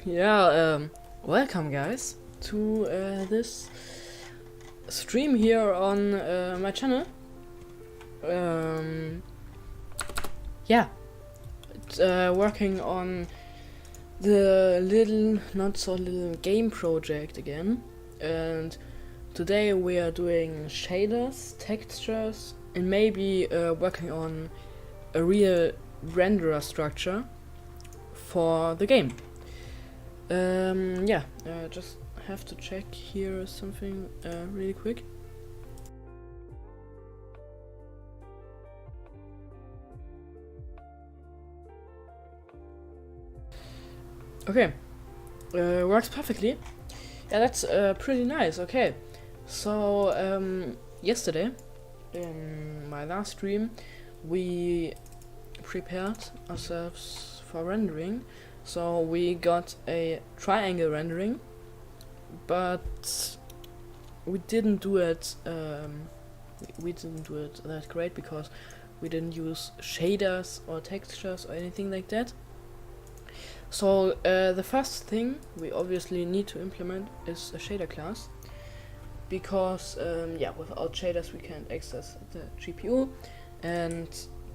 Yeah, welcome guys to this stream here on my channel. Yeah, working on the not so little game project again, and today we are doing shaders, textures, and maybe working on a real renderer structure for the game. Yeah, just have to check here something really quick. Okay, works perfectly. Yeah, that's pretty nice. Okay, so yesterday in my last stream we prepared ourselves for rendering. So we got a triangle rendering, but we didn't do it. We didn't do it that great because we didn't use shaders or textures or anything like that. So the first thing we obviously need to implement is a shader class, because yeah, without shaders we can't access the GPU and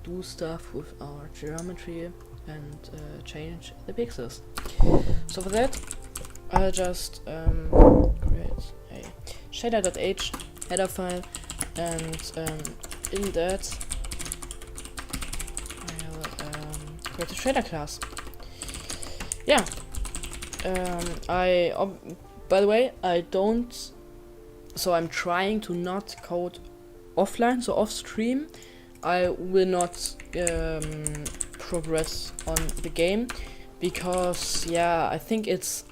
do stuff with our geometry and change the pixels. So for that I'll just create a shader.h header file, and in that I'll create a shader class. Yeah, by the way, I'm trying to not code offline, so off stream I will not progress on the game, because yeah, I think it's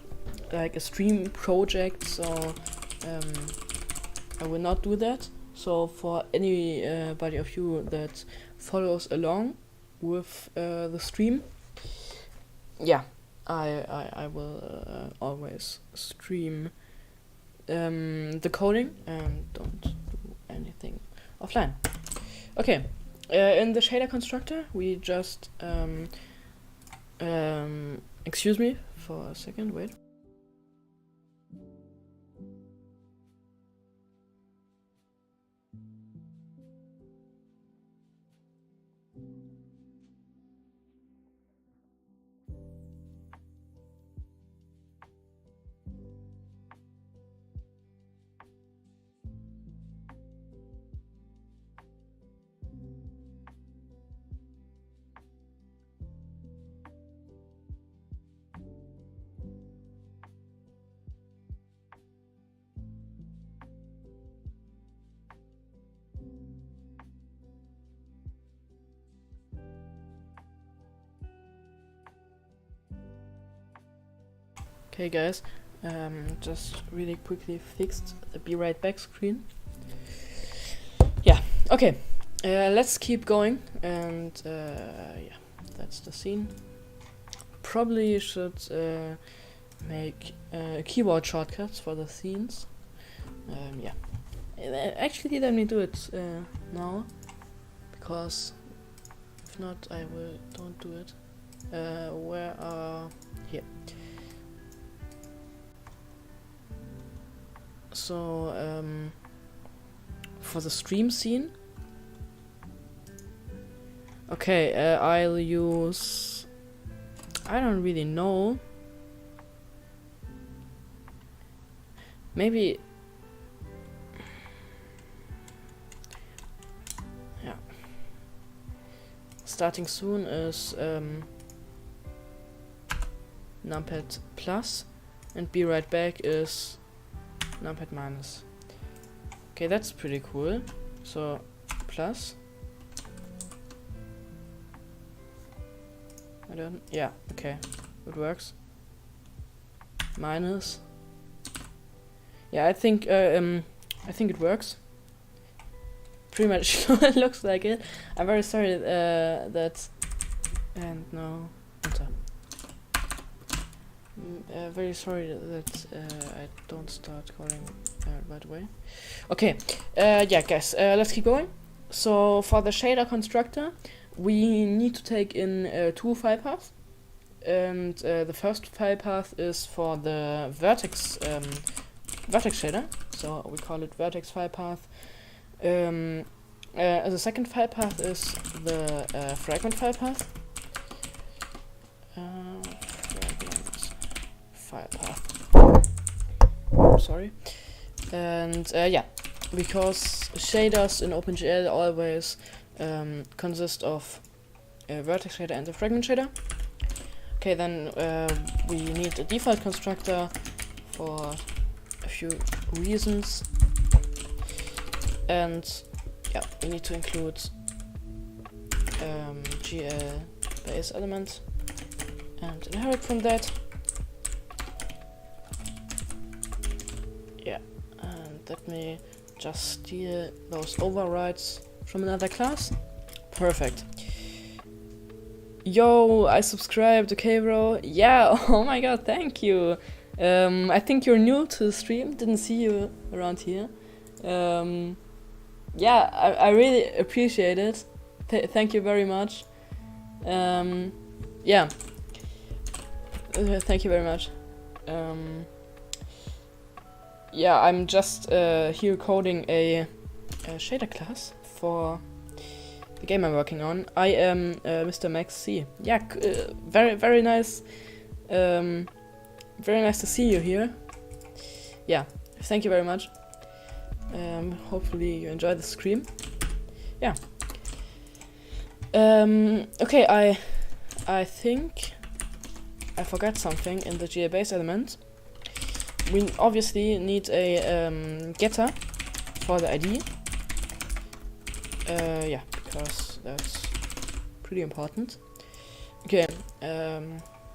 like a stream project, so I will not do that. So for anybody of you that follows along with the stream, yeah, I will always stream the coding and don't do anything offline. Okay. In the shader constructor, we just excuse me for a second, wait. Okay guys, just really quickly fixed the be right back screen. Yeah, okay, let's keep going, and yeah, that's the scene. Probably should make keyboard shortcuts for the scenes. Yeah, actually let me do it now, because if not I don't do it. Where are here? So for the stream scene, okay, I'll use, I don't really know, maybe, yeah, starting soon is numpad plus, and be right back is numpad minus. Okay, that's pretty cool. So plus, yeah, okay, it works. Minus, yeah, I think it works. Pretty much looks like it. I'm very sorry that, and no, enter. Very sorry that I don't start calling right away. Okay, yeah guys, let's keep going. So for the shader constructor, we need to take in two file paths. and the first file path is for the vertex shader, so we call it vertex file path. The second file path is the fragment file path. Fragment file path. Sorry. And yeah, because shaders in OpenGL always consist of a vertex shader and a fragment shader. Okay, then we need a default constructor for a few reasons, and yeah, we need to include GL base element and inherit from that. Yeah, and let me just steal those overrides from another class. Perfect. Yo, I subscribed, okay bro? Yeah, oh my god, thank you. I think you're new to the stream, didn't see you around here. Yeah, I really appreciate it. Thank you very much. Yeah. Thank you very much. Yeah, I'm just here coding a shader class for the game I'm working on. I am Mr. Max C. Yeah, very nice. Very nice to see you here. Yeah, thank you very much. Hopefully you enjoy the stream. Yeah. Okay, I think I forgot something in the GL base element. We obviously need a getter for the ID. Yeah, because that's pretty important. Okay,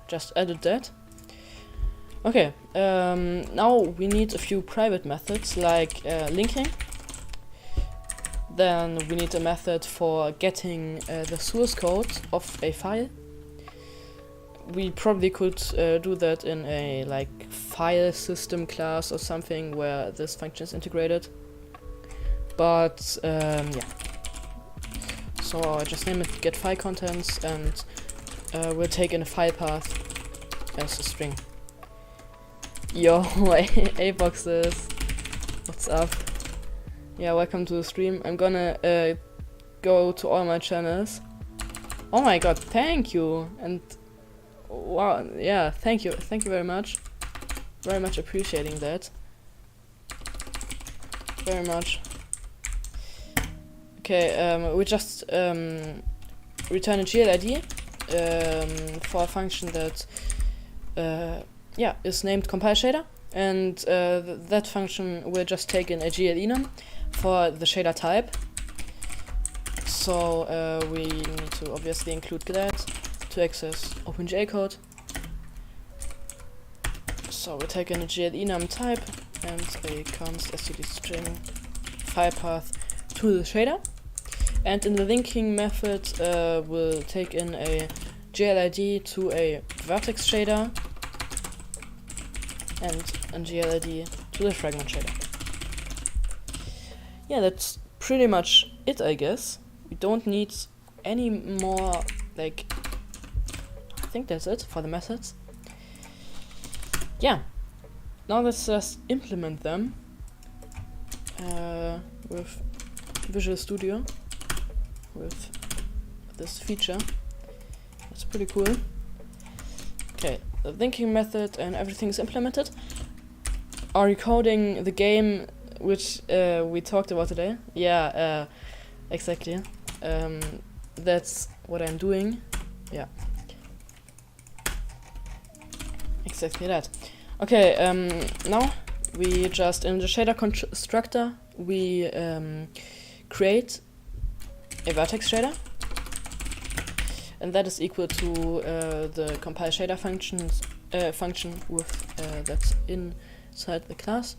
just added that. Okay, now we need a few private methods like linking. Then we need a method for getting the source code of a file. We probably could do that in a like file system class or something where this function is integrated. But yeah. So I just name it get file contents, and we'll take in a file path as a string. Yo, A-boxes, what's up? Yeah, welcome to the stream. I'm gonna go to all my channels. Oh my god, thank you! And wow, yeah, thank you very much. Very much appreciating that. Very much. Okay, we just return a GL ID for a function that yeah, is named compile shader, and that function will just take in a GL enum for the shader type. So we need to obviously include that to access OpenGL code. So we take in a GL enum type and a const std string file path to the shader, and in the linking method we'll take in a GL ID to a vertex shader and a GL ID to the fragment shader. Yeah, that's pretty much it, I guess. We don't need any more, like, I think that's it for the methods. Yeah, now let's just implement them with Visual Studio, with this feature. That's pretty cool. Okay, the linking method and everything is implemented. Are you coding the game which we talked about today? Yeah, exactly. That's what I'm doing. Yeah. Exactly that. Okay, now we just, in the shader constructor, we create a vertex shader, and that is equal to the compile shader function with that's inside the class,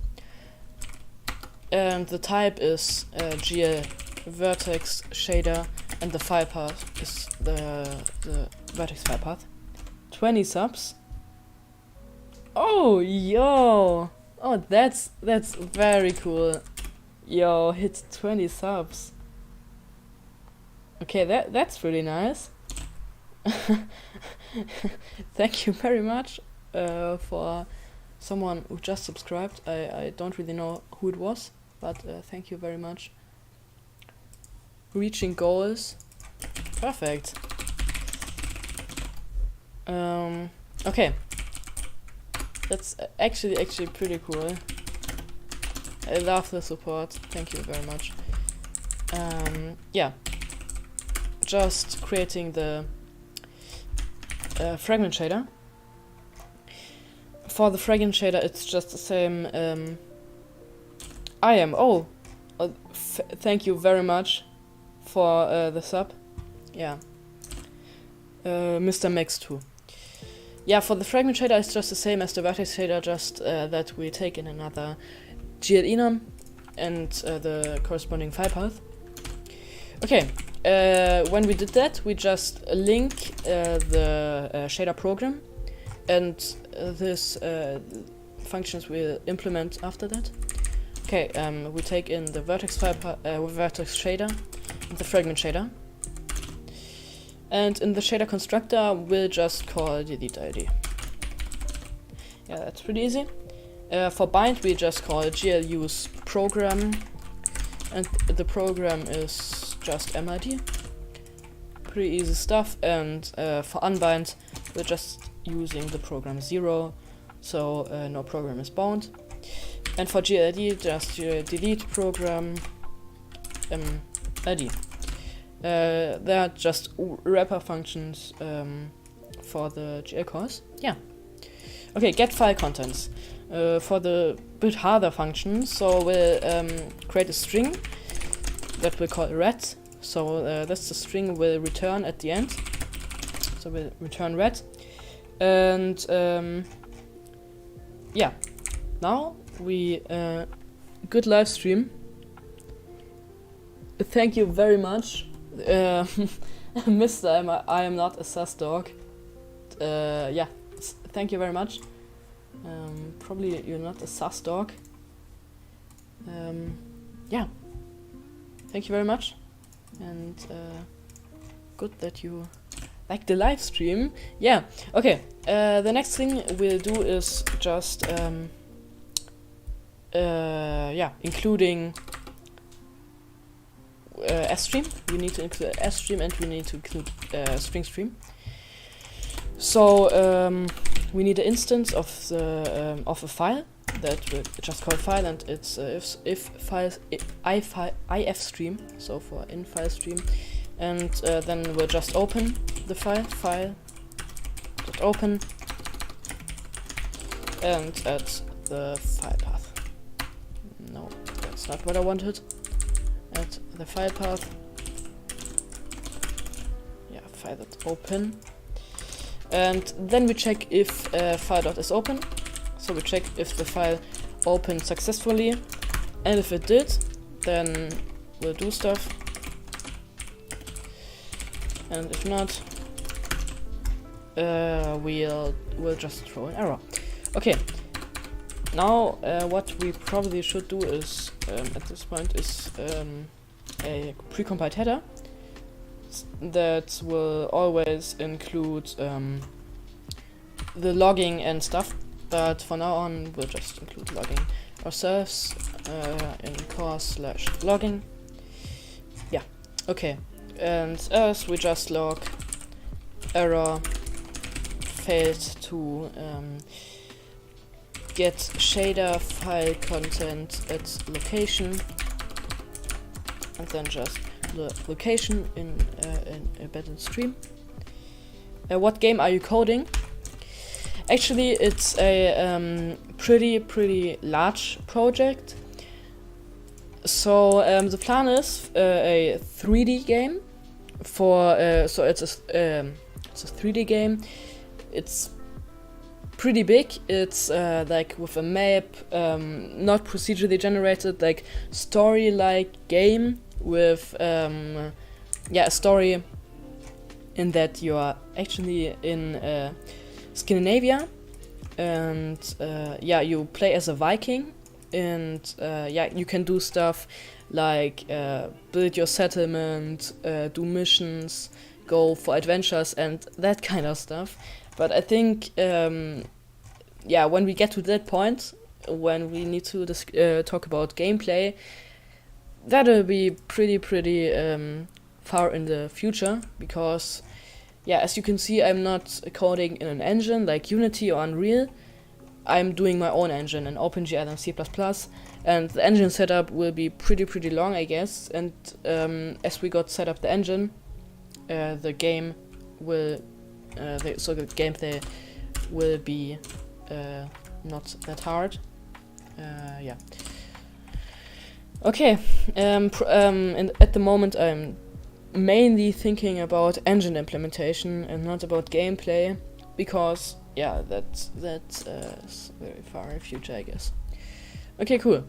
and the type is GL vertex shader, and the file path is the vertex file path. 20 subs. Oh, yo! Oh, that's very cool. Yo, hit 20 subs. Okay, that's really nice. Thank you very much for someone who just subscribed. I don't really know who it was, but thank you very much. Reaching goals. Perfect. Okay. That's actually pretty cool. I love the support. Thank you very much. Yeah. Just creating the fragment shader. For the fragment shader, it's just the same. Thank you very much for the sub. Yeah. Mr. Max2. Yeah, for the fragment shader, it's just the same as the vertex shader, just that we take in another GL enum and the corresponding file path. Okay, when we did that, we just link the shader program, and this functions we'll implement after that. Okay, we take in the vertex vertex shader and the fragment shader, and in the shader constructor we'll just call delete ID. Yeah, that's pretty easy. For bind, we just call GL use program, and the program is just MID. Pretty easy stuff. And for unbind, we're just using the program 0, so no program is bound. And for GLD, just delete program ID. They are just wrapper functions for the GL calls. Yeah. Okay, get file contents. For the bit harder function, so we'll create a string that we'll call red. So that's the string we'll return at the end. So we'll return red. And yeah, now we good live stream. Thank you very much, Mr. I am not a sus dog. Yeah, thank you very much. Probably you're not a sus dog. Yeah, thank you very much, and good that you like the live stream. Yeah, okay. The next thing we'll do is just yeah, including stream. We need to include stream, and we need to include string stream. So we need an instance of the of a file that we just call file, and it's if files if stream, so for in file stream, and then we'll just open the file just open, and add the file path. No, that's not what I wanted. Add the file path. Yeah, file that's open. And then we check if file is open. So we check if the file opened successfully, and if it did, then we'll do stuff. And if not, we'll just throw an error. Okay. Now what we probably should do is at this point is a precompiled header that will always include the logging and stuff, but for now on we'll just include logging ourselves in core/logging. Yeah, okay. And as we just log error failed to get shader file content at location, and then just the location in embedded stream. What game are you coding? Actually, it's a pretty large project. So the plan is a 3D game. So it's a 3D game. It's pretty big. It's like with a map, not procedurally generated, like story-like game with a story in that you are actually in Scandinavia, and you play as a Viking, and you can do stuff like build your settlement, do missions, go for adventures and that kind of stuff. But I think, yeah, when we get to that point, when we need to talk about gameplay, that'll be pretty far in the future, because, yeah, as you can see, I'm not coding in an engine like Unity or Unreal. I'm doing my own engine in OpenGL and C++, and the engine setup will be pretty long, I guess. And as we got set up the engine, the game will, the gameplay will be not that hard. Yeah. Okay. And at the moment, I'm mainly thinking about engine implementation and not about gameplay, because yeah, that's very far in future, I guess. Okay, cool.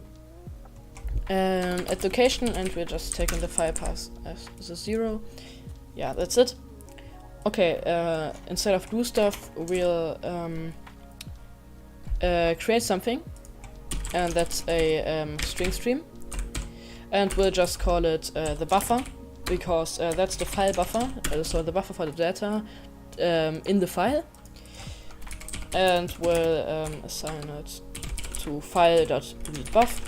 At location, and we're just taking the file path as the 0. Yeah, that's it. Okay, instead of do stuff, we'll create something, and that's a string stream, and we'll just call it the buffer, because that's the file buffer, so the buffer for the data in the file, and we'll assign it to file.readBuff.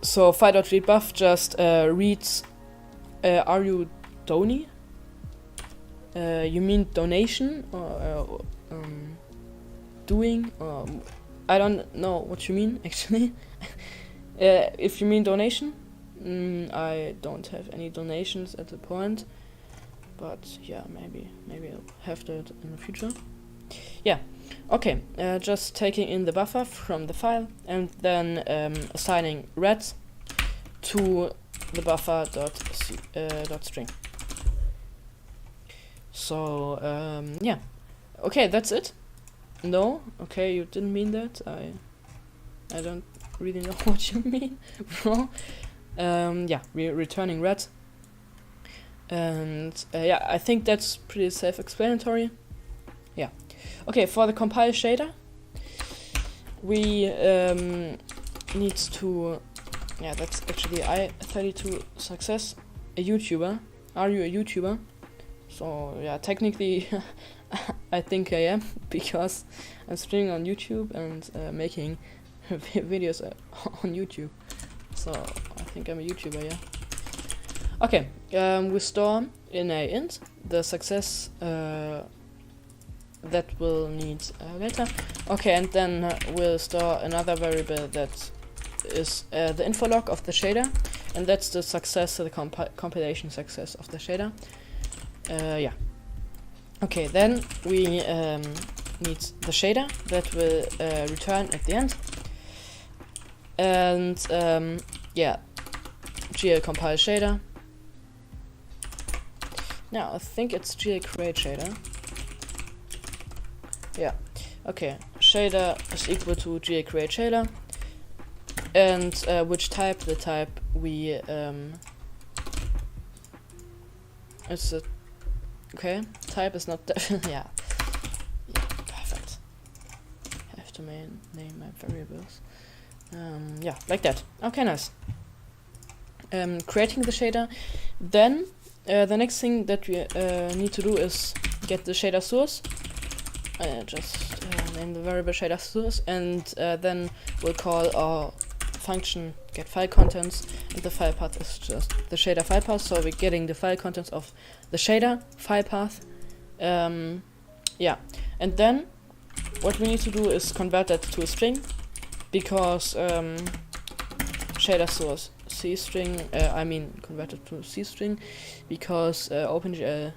So file.readBuff just reads, are you Doni? You mean donation, or doing? I don't know what you mean, actually. If you mean donation, I don't have any donations at the point, but yeah, maybe I'll have that in the future. Yeah, okay, just taking in the buffer from the file, and then assigning red to the buffer.string. So yeah, okay, that's it. No, okay, you didn't mean that. I don't really know what you mean, bro. Yeah, we're returning red, and yeah, I think that's pretty self-explanatory. Yeah. Okay, for the compile shader, we need to, yeah, that's actually I32 success, a YouTuber. Are you a YouTuber? So yeah, technically I think I am, because I'm streaming on YouTube and making videos on YouTube. So I think I'm a YouTuber, yeah. Okay, we store in a int the success that we'll need later. Okay, and then we'll store another variable that is the info log of the shader, and that's the success, the compilation success of the shader. Yeah. Okay, then we need the shader that will return at the end, and yeah, GL compile shader. Now I think it's GL create shader. Yeah. Okay, shader is equal to GL create shader, and which type? The type we it's a okay. Type is not yeah. Yeah, perfect. I have to name my variables. Yeah, like that. Okay, nice. Creating the shader. Then the next thing that we need to do is get the shader source. Just name the variable shader source, and then we'll call our function get file contents, and the file path is just the shader file path. So we're getting the file contents of the shader file path. Yeah, and then what we need to do is convert that to a string, because shader source C string, I mean convert it to C string, because OpenGL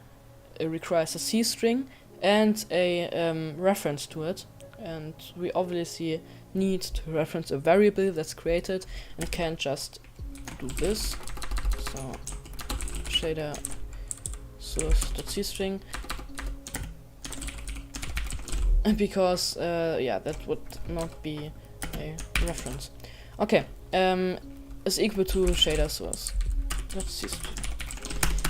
requires a C string and a reference to it, and we obviously need to reference a variable that's created, and can't just do this. So shader source.C string, because yeah, that would not be a reference. Okay, is equal to shader source. That's C string.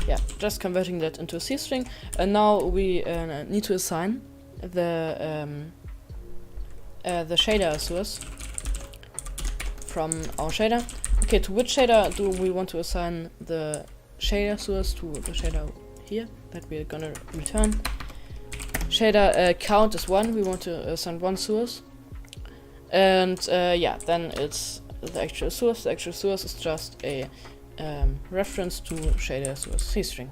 Yeah, just converting that into a C string, and now we need to assign the shader source from our shader. Okay, to which shader do we want to assign the shader source to the shader here that we're gonna return. Shader count is 1, we want to send 1 source. And yeah, then it's the actual source. The actual source is just a reference to shader source C-string.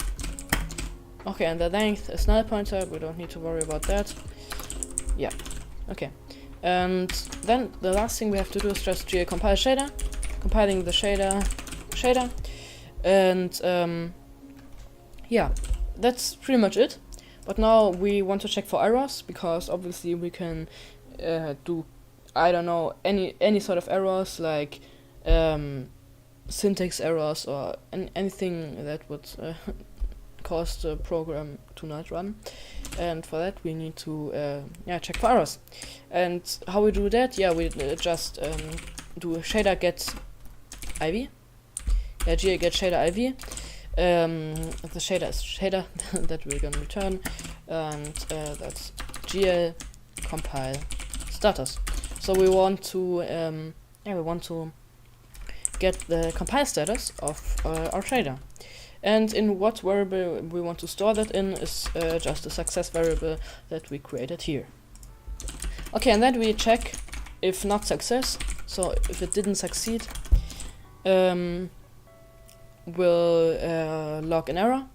Okay, and the length is null pointer, we don't need to worry about that. Yeah, okay. And then the last thing we have to do is just GL compile shader, compiling the shader, and yeah, that's pretty much it. But now we want to check for errors, because obviously we can do, I don't know, any sort of errors, like syntax errors or anything that would cause the program to not run. And for that we need to check for errors. And how we do that? Yeah, we just do a shader get IV. Yeah, GL get shader IV. The shader is shader that we're gonna return, and that's GL compile status. So we want to get the compile status of our shader. And in what variable we want to store that in is just a success variable that we created here. Okay, and then we check if not success, so if it didn't succeed, we'll log an error.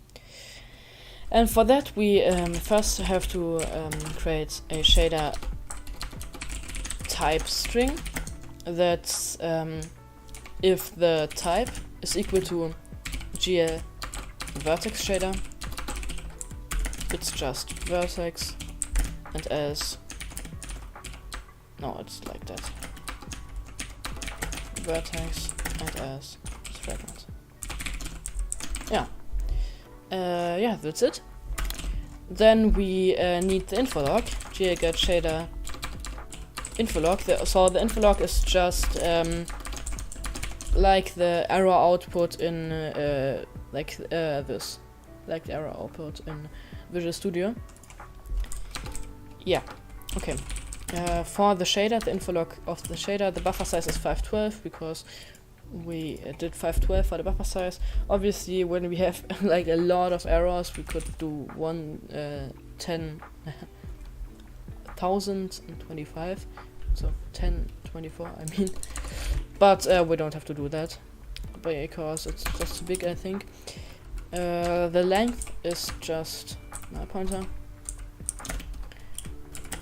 And for that we first have to create a shader type string that's if the type is equal to GL vertex shader, it's just vertex, and else, no, it's like that, vertex and else is fragment. Yeah, yeah, that's it. Then we need the info log, GL get shader info log. So the info log is just like the error output in like the error output in Visual Studio. Yeah, okay. For the shader, the info log of the shader, the buffer size is 512 because we did 512 for the buffer size. Obviously, when we have like a lot of errors, we could do 10,025, so 1024, I mean. But we don't have to do that because it's just too big, I think. The length is just null pointer,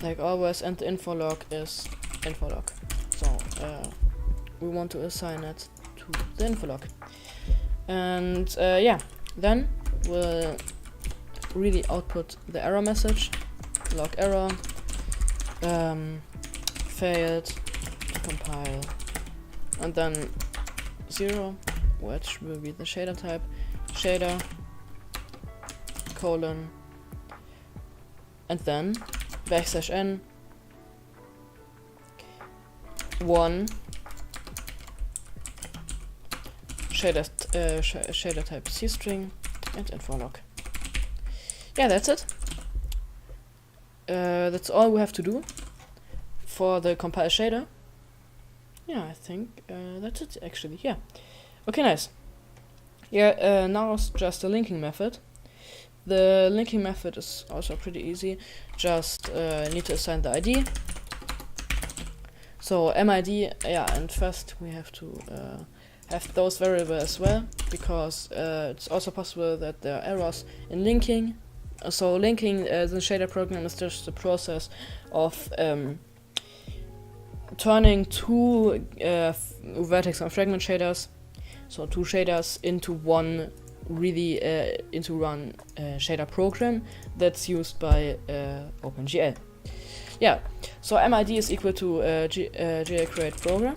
like always, and the info log is info log. So we want to assign it to the info log. And yeah, then we'll really output the error message, log error, failed to compile, and then 0, which will be the shader type, shader, colon, and then \n 1 shader type C-string and info log. Yeah, that's it. That's all we have to do for the compile shader. Yeah, I think that's it actually. Yeah. Okay, nice. Yeah, now it's just a linking method. The linking method is also pretty easy. Just need to assign the ID. So MID, yeah, and first we have to have those variables as well, because it's also possible that there are errors in linking. So linking the shader program is just the process of turning two vertex and fragment shaders, so two shaders, into one really into one shader program that's used by OpenGL. Yeah, so MID is equal to GL create program.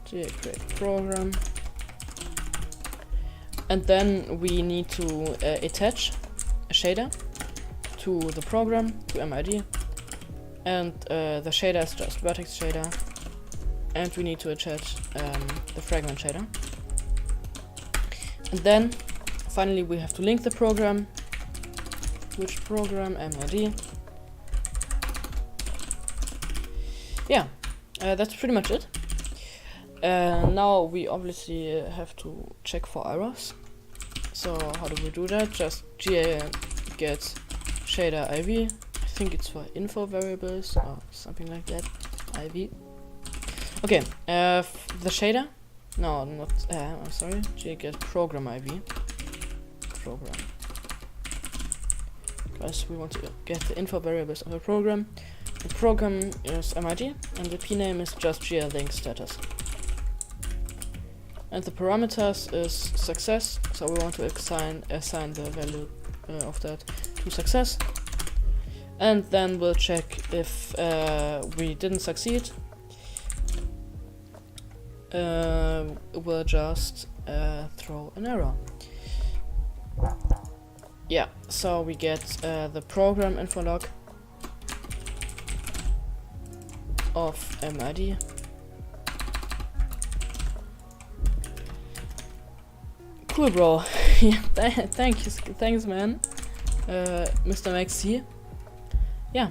GL create program, and then we need to attach a shader to the program, to MID, and the shader is just vertex shader, and we need to attach the fragment shader. And then finally we have to link the program. Which program? MID. Yeah, that's pretty much it. Now we obviously have to check for errors. So how do we do that? Just get shader IV. I think it's for info variables or something like that. IV. Okay, the shader. No, not. I'm sorry. Get program IV. Program. Because we want to get the info variables of the program. The program is MID, and the p name is just GL link status. And the parameters is success, so we want to assign the value of that to success. And then we'll check if we didn't succeed. We'll just throw an error. Yeah, so we get the program info log of MID. Cool, bro. Yeah, thanks, man, Mr. Maxi. Yeah.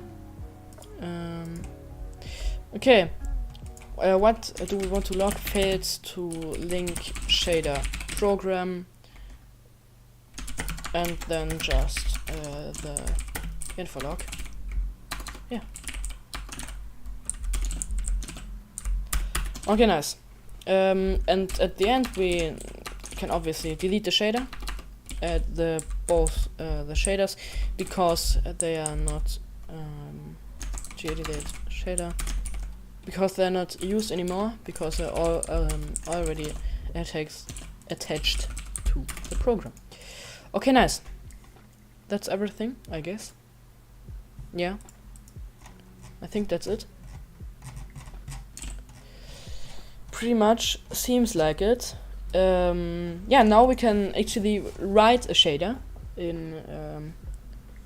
Okay. What do we want to log? Fails to link shader program, and then just the info log. Yeah. Okay, nice. And at the end we can obviously delete the shader, both the shaders, because they are not delete shader, because they're not used anymore, because they're all already attached to the program. Okay, nice. That's everything, I guess. Yeah, I think that's it. Pretty much seems like it. Yeah, now we can actually write a shader in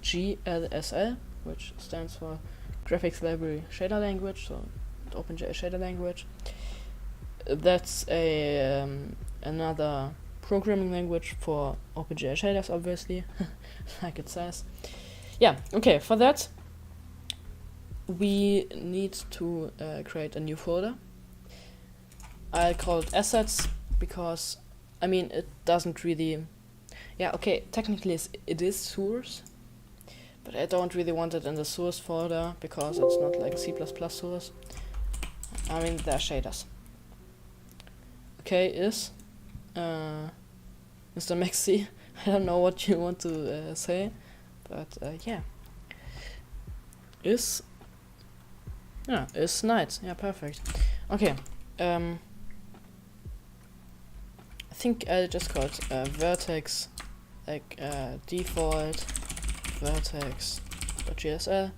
GLSL, which stands for Graphics Library Shader Language, so OpenGL Shader Language. That's a another programming language for OpenGL shaders, obviously, like it says. Yeah, okay, for that we need to create a new folder. I'll call it assets, because I mean it doesn't really, yeah, okay, technically it is source, but I don't really want it in the source folder because it's not like C++ source. I mean, they're shaders. Okay, is Mr. Maxi. I don't know what you want to say, but yeah, is night. Yeah, perfect. Okay. I think I just called vertex, like default vertex.gsl.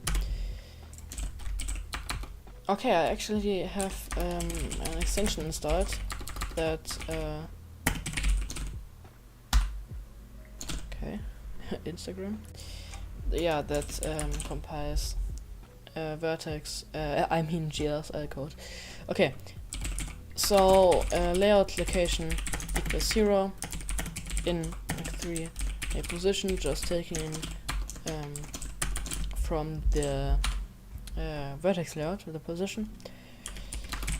Okay, I actually have an extension installed that okay, Instagram. Yeah, that compiles vertex. I mean GLSL code. Okay, so layout location equals 0 in like 3 a position, just taking in from the vertex layout with the position.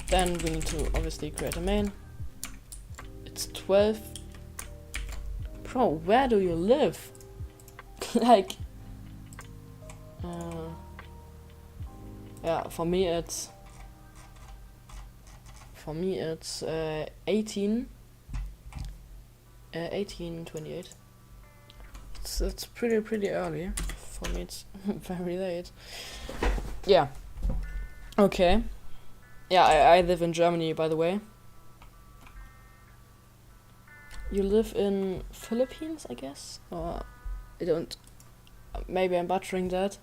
Then we need to obviously create a main. It's 12. Bro, where do you live? Like, yeah, for me it's 18:28. It's pretty early. For me it's very late. Yeah. Okay. Yeah, I live in Germany, by the way. You live in Philippines, I guess? Or I don't... Maybe I'm butchering that.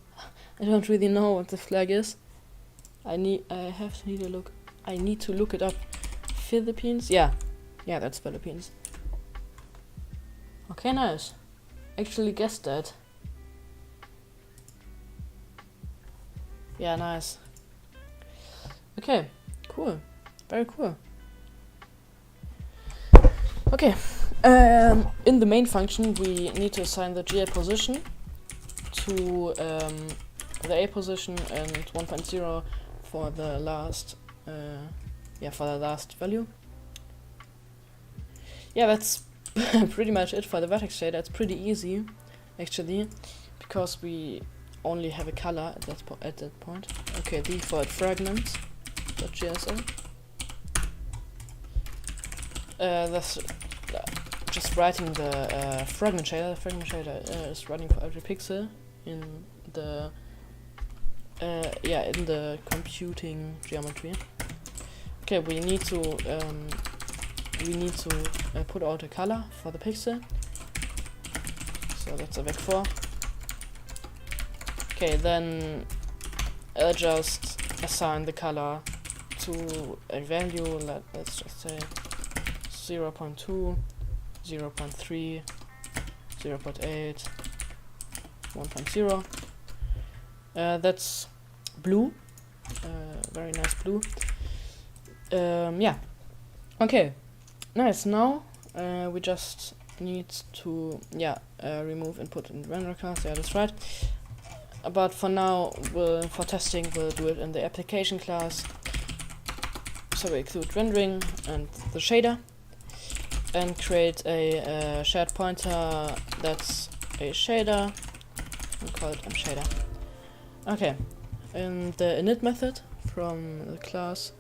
I don't really know what the flag is. I need to look it up. Philippines? Yeah. Yeah, that's Philippines. Okay, nice. Actually guessed that. Yeah, nice. Okay, cool. Very cool. Okay. In the main function, we need to assign the GA position to the A position and 1.0 for the last yeah, for the last value. Yeah, that's pretty much it for the vertex shader. It's pretty easy, actually, because we only have a color at that point. Okay, default fragments.jsl. That's just writing the fragment shader. The fragment shader is running for every pixel in the in the computing geometry. Okay, we need to put out a color for the pixel. So that's a vec4. Okay, then I'll just assign the color to a value. Let's just say 0.2, 0.3, 0.8, 1.0. That's blue. Very nice blue. Yeah. Okay. Nice. Now we just need to remove input in the render class. Yeah, that's right. But for now, for testing, we'll do it in the application class. So we include rendering and the shader, and create a shared pointer that's a shader. We'll call it shader. Okay. In the init method from the class,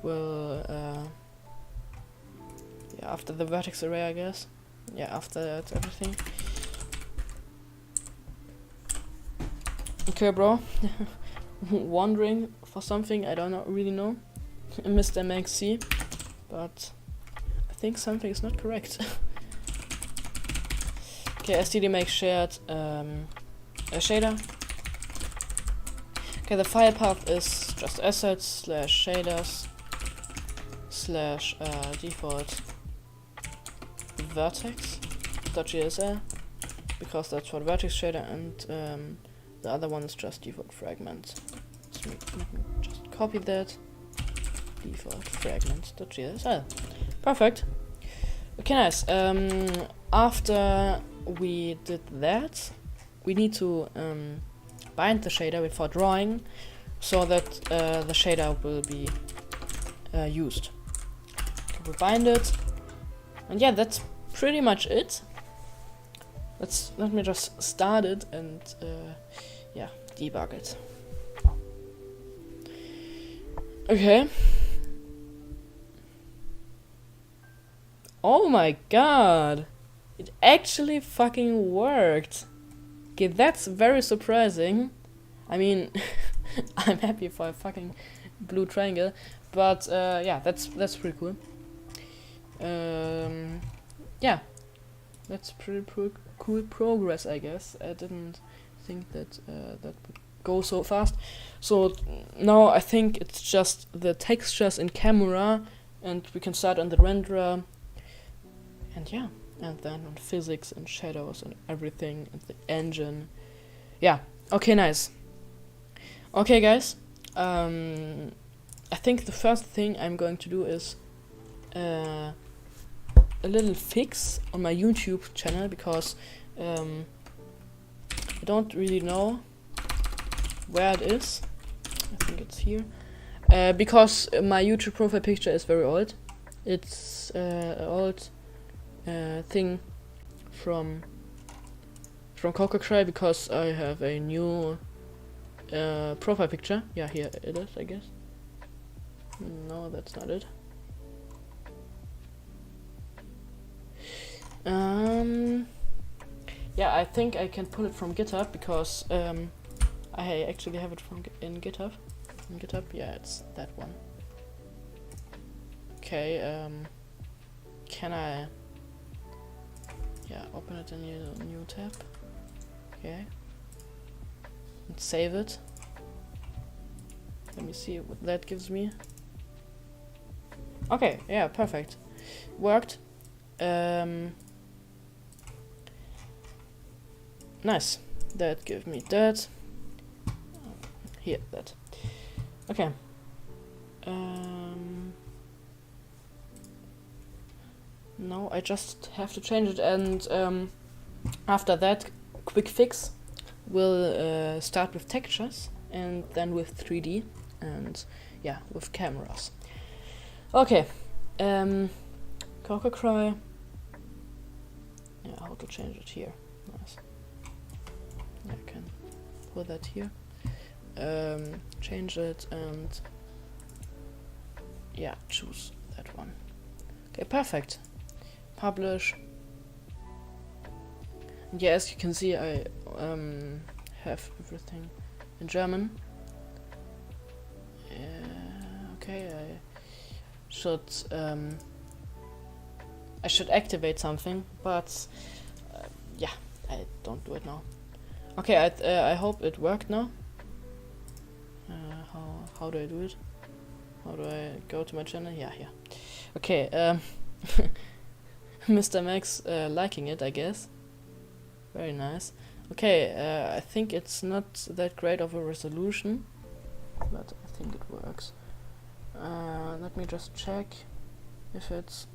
we'll after the vertex array, I guess. Yeah, after that, everything. Okay, bro. Wondering for something, I don't really know. Mr. MXC, but I think something is not correct. Okay, std make shared a shader. Okay, the file path is just assets /shaders / default vertex.jsl, because that's for the vertex shader, and the other one is just default fragment. So we can just copy that. Default fragment.jsl. Perfect. Okay, nice. After we did that, we need to bind the shader before drawing, so that the shader will be used. Okay, we bind it, and yeah, that's pretty much it. Let me just start it and debug it. Okay. Oh my god! It actually fucking worked! Okay, that's very surprising. I mean, I'm happy for a fucking blue triangle, but that's pretty cool. Yeah, that's pretty cool progress, I guess. I didn't think that that would go so fast. So now I think it's just the textures in camera, and we can start on the renderer, and yeah, and then on physics and shadows and everything, and the engine. Yeah, okay, nice. Okay, guys, I think the first thing I'm going to do is a little fix on my YouTube channel, because I don't really know where it is. I think it's here. Because my YouTube profile picture is very old. It's an old thing from Coca-Cola, because I have a new profile picture. Yeah, here it is, I guess. No, that's not it. Yeah, I think I can pull it from GitHub, because I actually have it in GitHub. In GitHub, yeah, it's that one. Okay, can I open it in a new tab? Okay. And save it. Let me see what that gives me. Okay, yeah, perfect. Worked. Nice. That gave me that. Here, that. Okay. No, I just have to change it, and after that quick fix, we'll start with textures, and then with 3D, and yeah, with cameras. Okay. Cocker cry. Yeah, how to change it here. Nice. Yeah, I can put that here. Change it and yeah, choose that one. Okay, perfect. Publish. Yeah, as you can see, I have everything in German. Okay, I should activate something, but yeah, I don't do it now. Okay, I hope it worked now. How do I do it? How do I go to my channel? Yeah, here. Okay, Mr. Max liking it, I guess. Very nice. Okay, I think it's not that great of a resolution, but I think it works. Let me just check if it's...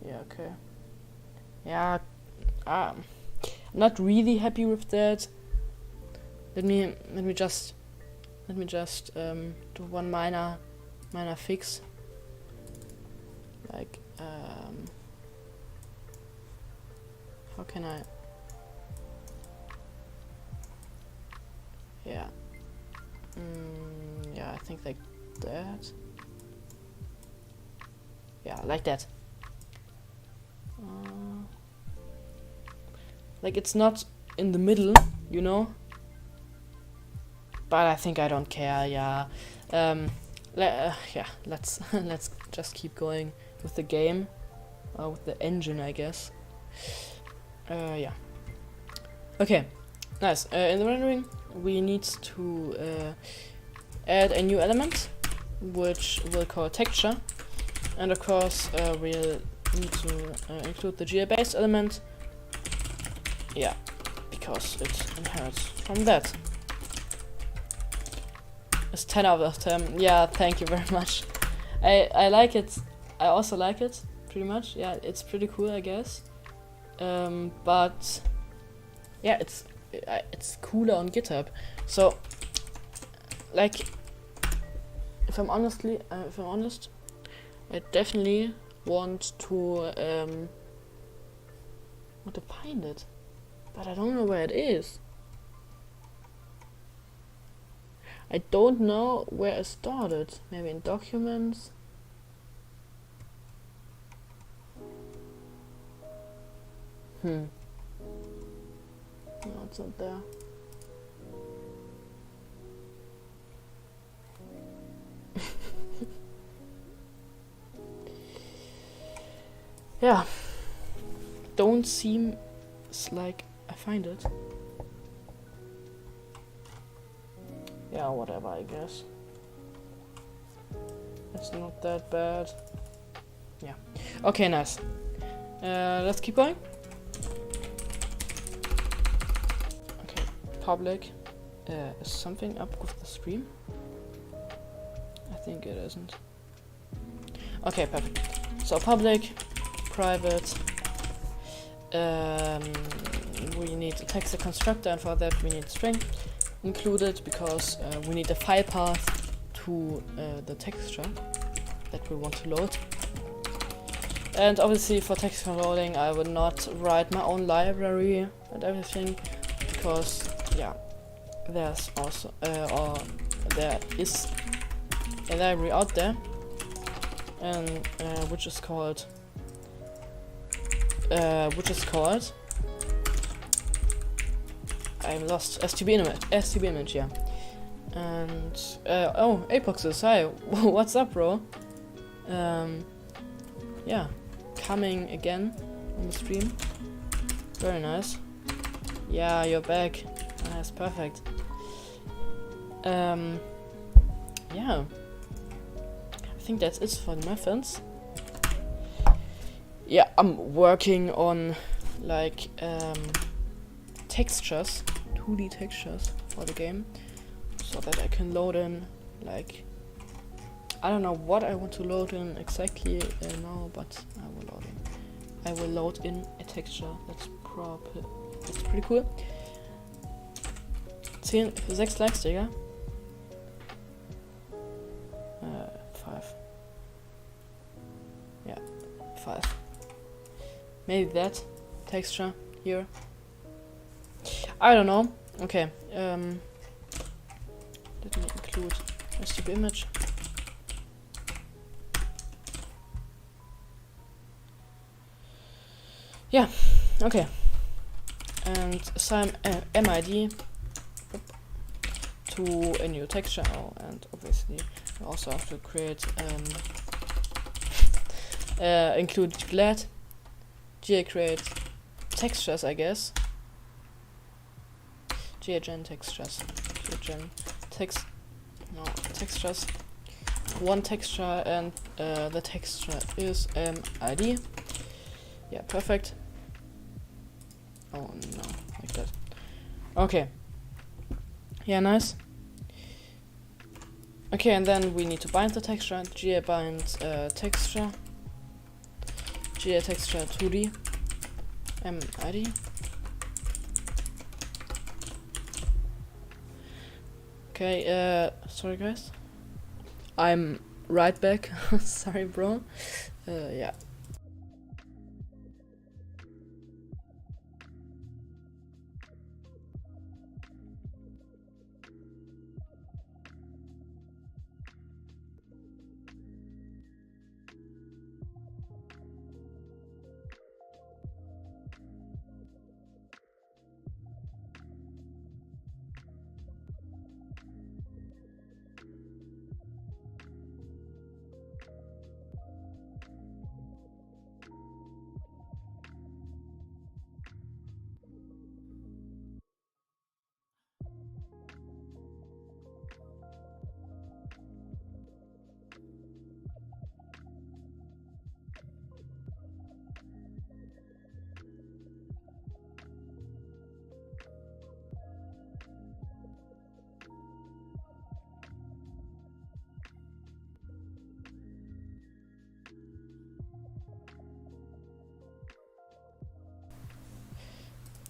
Yeah, okay. Yeah, not really happy with that. Let me just do one minor fix. Like how can I? Yeah. Yeah, I think like that. Yeah, like that. Like it's not in the middle, you know. But I think I don't care. Yeah. Yeah. Let's just keep going with the game, with the engine, I guess. Yeah. Okay. Nice. In the rendering, we need to add a new element, which we'll call texture, and of course we'll need to include the GL base element. Yeah, because it inherits from that. It's 10 out of 10. Yeah, thank you very much. I like it. I also like it pretty much. Yeah, it's pretty cool, I guess. But yeah, it's cooler on GitHub. So, like, if I'm honest, I definitely want to find it, but I don't know where it is. I don't know where I stored it. Maybe in documents. No, it's not there. Yeah. Don't seem like I find it. Yeah, whatever, I guess. It's not that bad. Yeah. Okay, nice. Let's keep going. Okay, public. Is something up with the stream? I think it isn't. Okay, perfect. So public, private. We need a text constructor, and for that we need string included because we need a file path to the texture that we want to load. And obviously for text controlling I will not write my own library and everything because yeah, there's also or there is a library out there and which is called I'm lost. STB image, yeah. And oh, Apoxes, hi. What's up, bro? Yeah, coming again on the stream. Very nice. Yeah, you're back. Nice, perfect. Yeah, I think that's it for the methods. Yeah, I'm working on like textures, 2D textures for the game, so that I can load in like, I don't know what I want to load in exactly now, but I will load in a texture that's pretty cool. 6 Likes, Digga. 5. 5. Maybe that texture here. I don't know. Okay. Let me include a stupid image. Yeah. Okay. And assign MID to a new texture. Oh, and obviously we also have to create include GLAD. Create textures, I guess. Gen textures. Textures. One texture, and the texture is MID. Yeah, perfect. Oh no, like that. Okay. Yeah, nice. Okay, and then we need to bind the texture. bind texture. Texture 2D. MID. Okay, sorry guys. I'm right back. Sorry, bro. Yeah.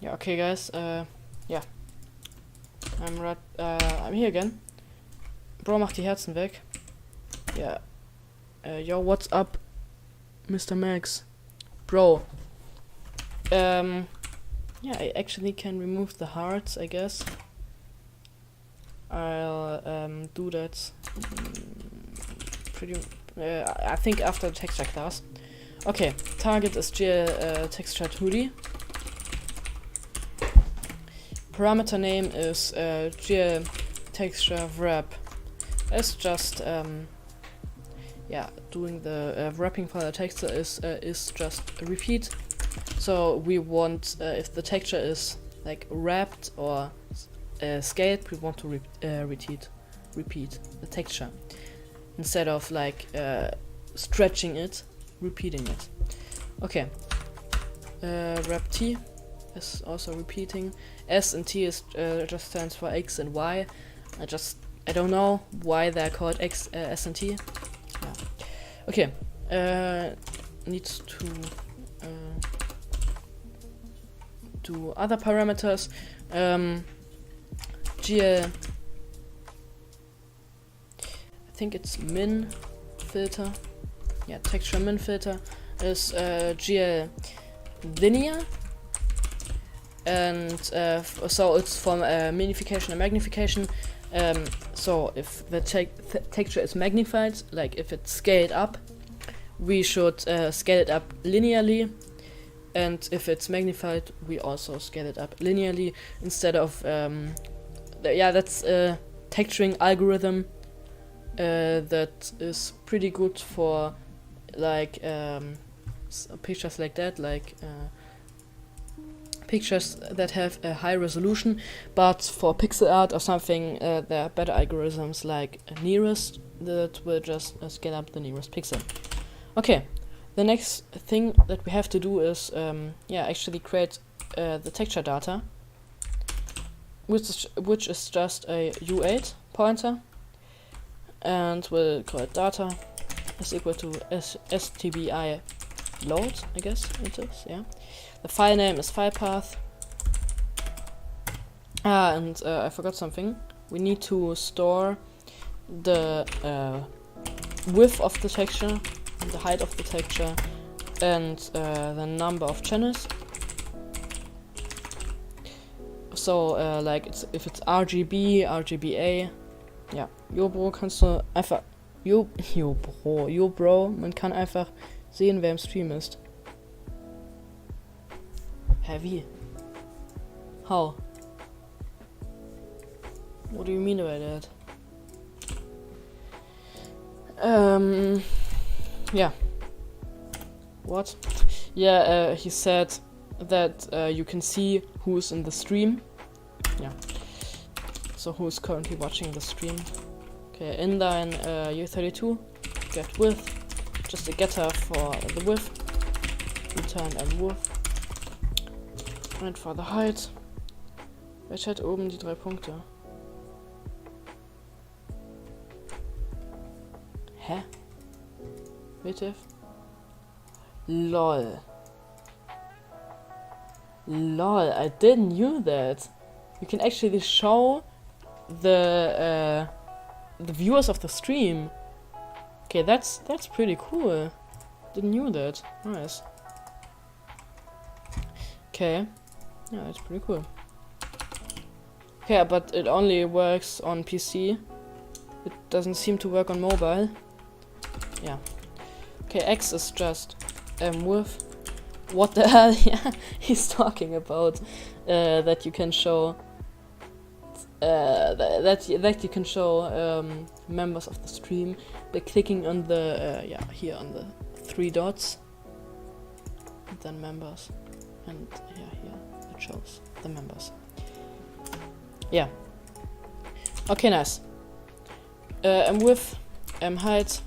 Yeah, okay guys, yeah. I'm here again. Bro, mach die Herzen weg. Yeah. Yo, what's up, Mr. Max? Bro. Yeah, I actually can remove the hearts, I guess. I'll do that I think after the texture class. Okay, target is texture 2D. Parameter name is texture wrap. It's just yeah, doing the wrapping for the texture is just a repeat. So we want if the texture is like wrapped or scaled, we want to repeat the texture instead of like stretching it, repeating it. Okay. Wrap T is also repeating. S and T is just stands for X and Y. I don't know why they're called S and T. Yeah. Okay. Needs to do other parameters. GL. I think it's min filter. Yeah, texture min filter is GL linear. And so it's from minification and magnification. So if the texture is magnified, like if it's scaled up, we should scale it up linearly, and if it's magnified, we also scale it up linearly instead of yeah, that's a texturing algorithm that is pretty good for like pictures like that, like pictures that have a high resolution, but for pixel art or something, there are better algorithms like nearest that will just scale up the nearest pixel. Okay, the next thing that we have to do is yeah, actually create the texture data, which is just a U8 pointer, and we'll call it data is equal to stbi load, I guess it is, yeah. The file name is file path. And I forgot something. We need to store the width of the texture and the height of the texture and the number of channels. So, like, if it's RGB, RGBA, ja, Bro, kannst du einfach, Bro, man kann einfach sehen, wer im Stream ist. Hä, wie? How? What do you mean by that? Yeah. What? Yeah, he said that you can see who's in the stream. Yeah. So who's currently watching the stream. Okay, inline U32, get width, just a getter for the width, return and width. And for the height. Welche hat oben die 3 Punkte? Hä? WTF? LOL. LOL, I didn't knew that. You can actually show the viewers of the stream. Okay, that's pretty cool. Didn't knew that. Nice. Okay. Yeah, that's pretty cool. Yeah, but it only works on PC. It doesn't seem to work on mobile. Yeah. Okay, X is just width. What the hell? Yeah, he's talking about that you can show that you can show members of the stream by clicking on the here on the 3 dots, and then members, and yeah, here it shows the members. Yeah. Okay, nice. Width, height,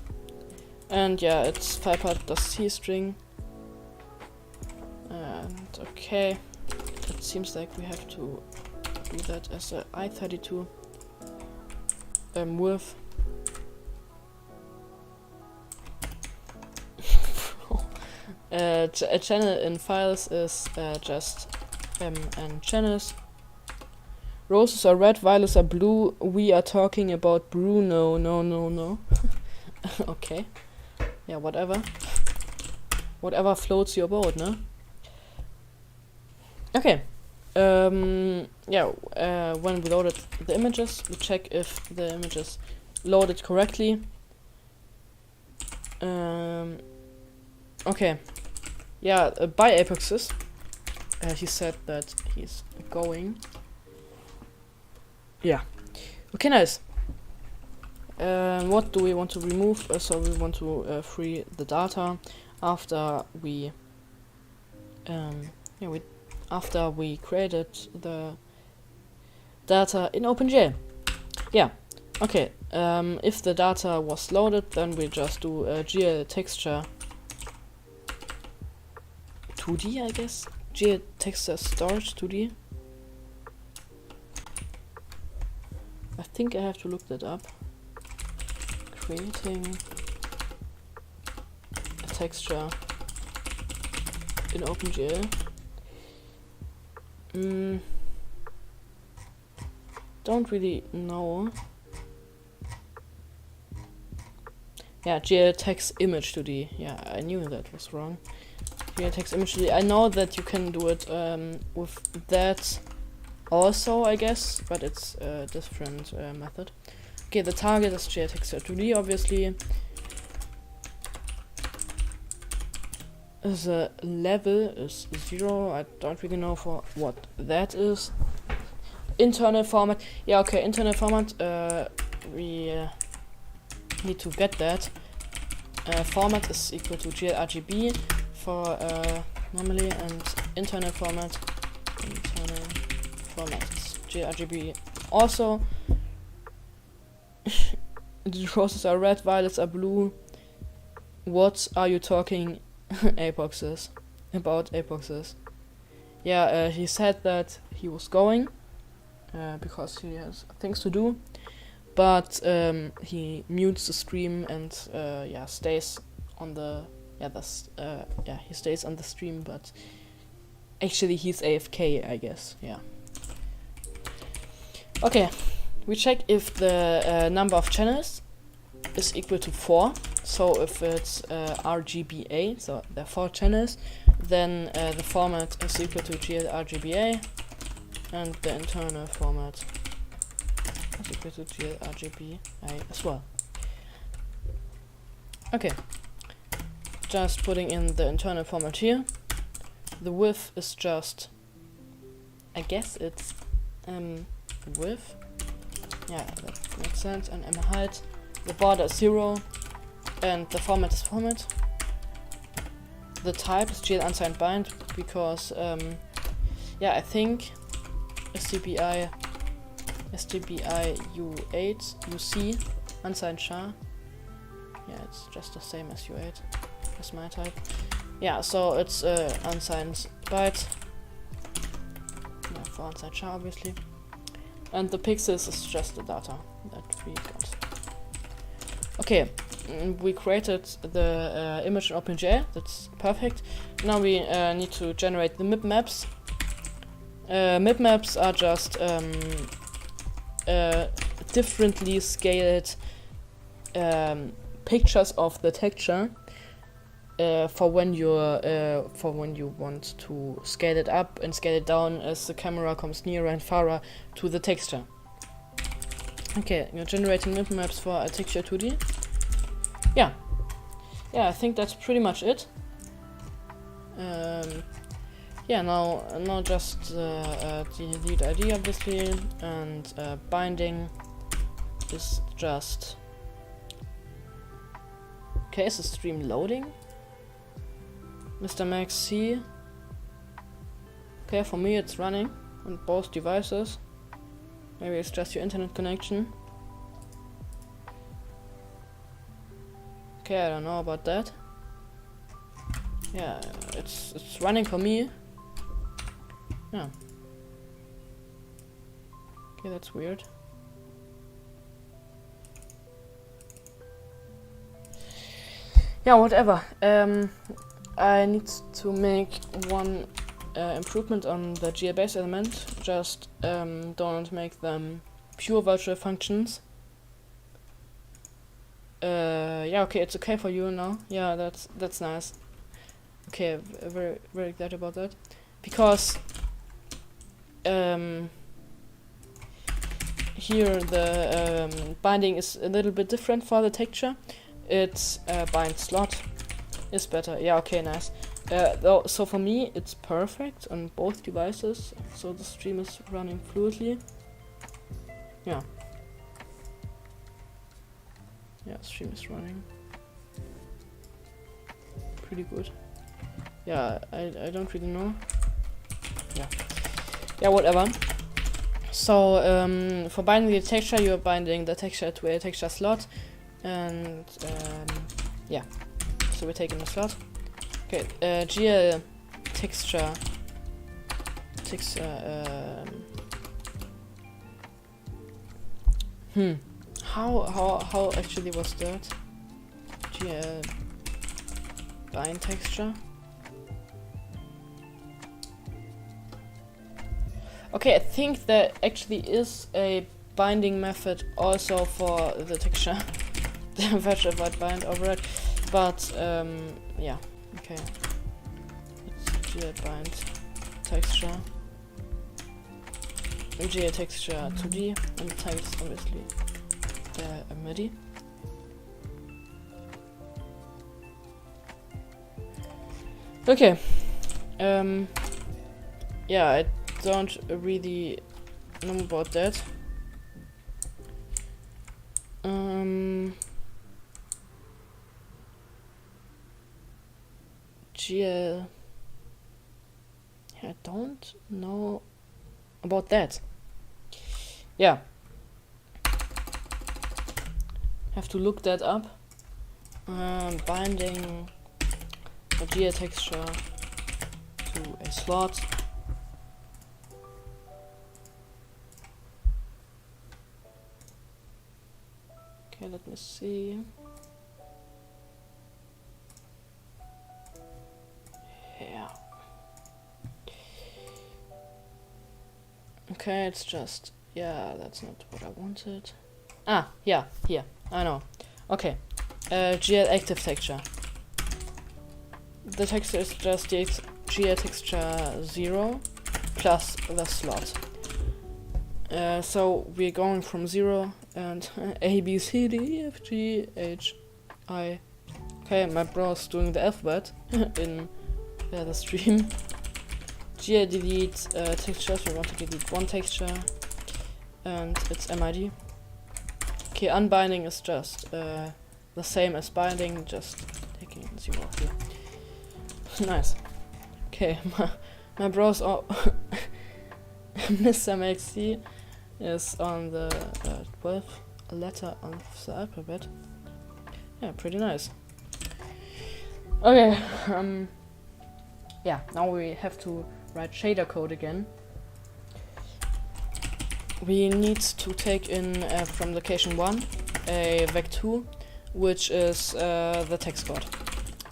and yeah, it's 5.c string. And okay, it seems like we have to do that as a i32 width. A channel in files is just and channels. Roses are red, violets are blue. We are talking about Bruno. No. Okay. Yeah, whatever. Whatever floats your boat, no? Okay. Yeah, when we loaded the images, we check if the images loaded correctly. Okay. Yeah, by Apoxis, he said that he's going. Yeah. Okay, nice. What do we want to remove? So we want to free the data after we after we created the data in OpenGL. Yeah. Okay. If the data was loaded, then we just do a GL texture 2D, I guess. GL texture storage 2D. I think I have to look that up. Creating a texture in OpenGL. Don't really know. Yeah, GL text image 2D. Yeah, I knew that was wrong. GL text image 2D. I know that you can do it with that also, I guess, but it's a different method. Okay, the target is GL texture 2D, obviously. The level is 0. I don't really know for what that is. Internal format. Yeah, okay, internal format. We need to get that. Format is equal to GLRGB for normally, and internal format is GLRGB also. The roses are red, violets are blue. What are you talking Apoxis about Apoxis? Yeah, he said that he was going because he has things to do, but he mutes the stream and stays on the he stays on the stream, but actually he's AFK, I guess. Yeah. Okay, we check if the number of channels is equal to 4. So if it's RGBA, so there are 4 channels, then the format is equal to GL RGBA, and the internal format is equal to GL RGBA as well. Okay, just putting in the internal format here. The width is just, I guess it's width. Yeah, that makes sense. And height. The border is 0, and the format is format. The type is GL unsigned bind because yeah, I think STBI U8 UC unsigned char. Yeah, it's just the same as U8 as my type. Yeah, so it's unsigned byte. Yeah, for unsigned char obviously. And the pixels is just the data that we got. Okay, we created the image in OpenGL. That's perfect. Now we need to generate the MIP maps. MIP maps are just differently scaled pictures of the texture for when you want to scale it up and scale it down as the camera comes nearer and farther to the texture. Okay, you're generating MIP maps for a texture 2D. Yeah, I think that's pretty much it. Yeah, now just delete ID obviously, and binding is just. Okay, is the stream loading? Mr. Max C. Okay, for me it's running on both devices. Maybe it's just your internet connection. Okay, I don't know about that. Yeah, it's running for me. Yeah. Okay, that's weird. Yeah, whatever. I need to make one improvement on the GL base element. Just don't make them pure virtual functions. Yeah, okay, it's okay for you now. Yeah, that's nice. Okay, very very glad about that, because here the binding is a little bit different for the texture. It's bind slot is better. Yeah, okay, nice. So for me it's perfect on both devices, so the stream is running fluidly. Yeah, stream is running pretty good. Yeah, I don't really know. Yeah, whatever. So for binding the texture, you're binding the texture to a texture slot, and yeah, so we're taking the slot. Okay, GL texture how actually was that? GL bind texture. Okay, I think there actually is a binding method also for the texture. The virtual white bind over it. But yeah, okay. It's GL bind texture. GL texture 2D, and the type is obviously a MIDI. Okay. Yeah, I don't really know about that. GL. I don't know about that. Yeah. Have to look that up. Binding a GL texture to a slot. Okay, let me see. Yeah. Okay, it's just, yeah, that's not what I wanted. Ah, yeah, here, I know. Okay, GL active texture. The texture is just the GL texture 0 plus the slot. So we're going from 0 and A, B, C, D, E, F, G, H, I. Okay, my bro's doing the alphabet in the stream. GL delete textures, we want to delete one texture, and it's MID. Okay, unbinding is just the same as binding, just taking 0 here. Nice. Okay, my bro's Mr. MXD is on the 12th letter of the alphabet. Yeah, pretty nice. Okay, yeah, now we have to write shader code again. We need to take in from location 1 a vec2, which is the text code.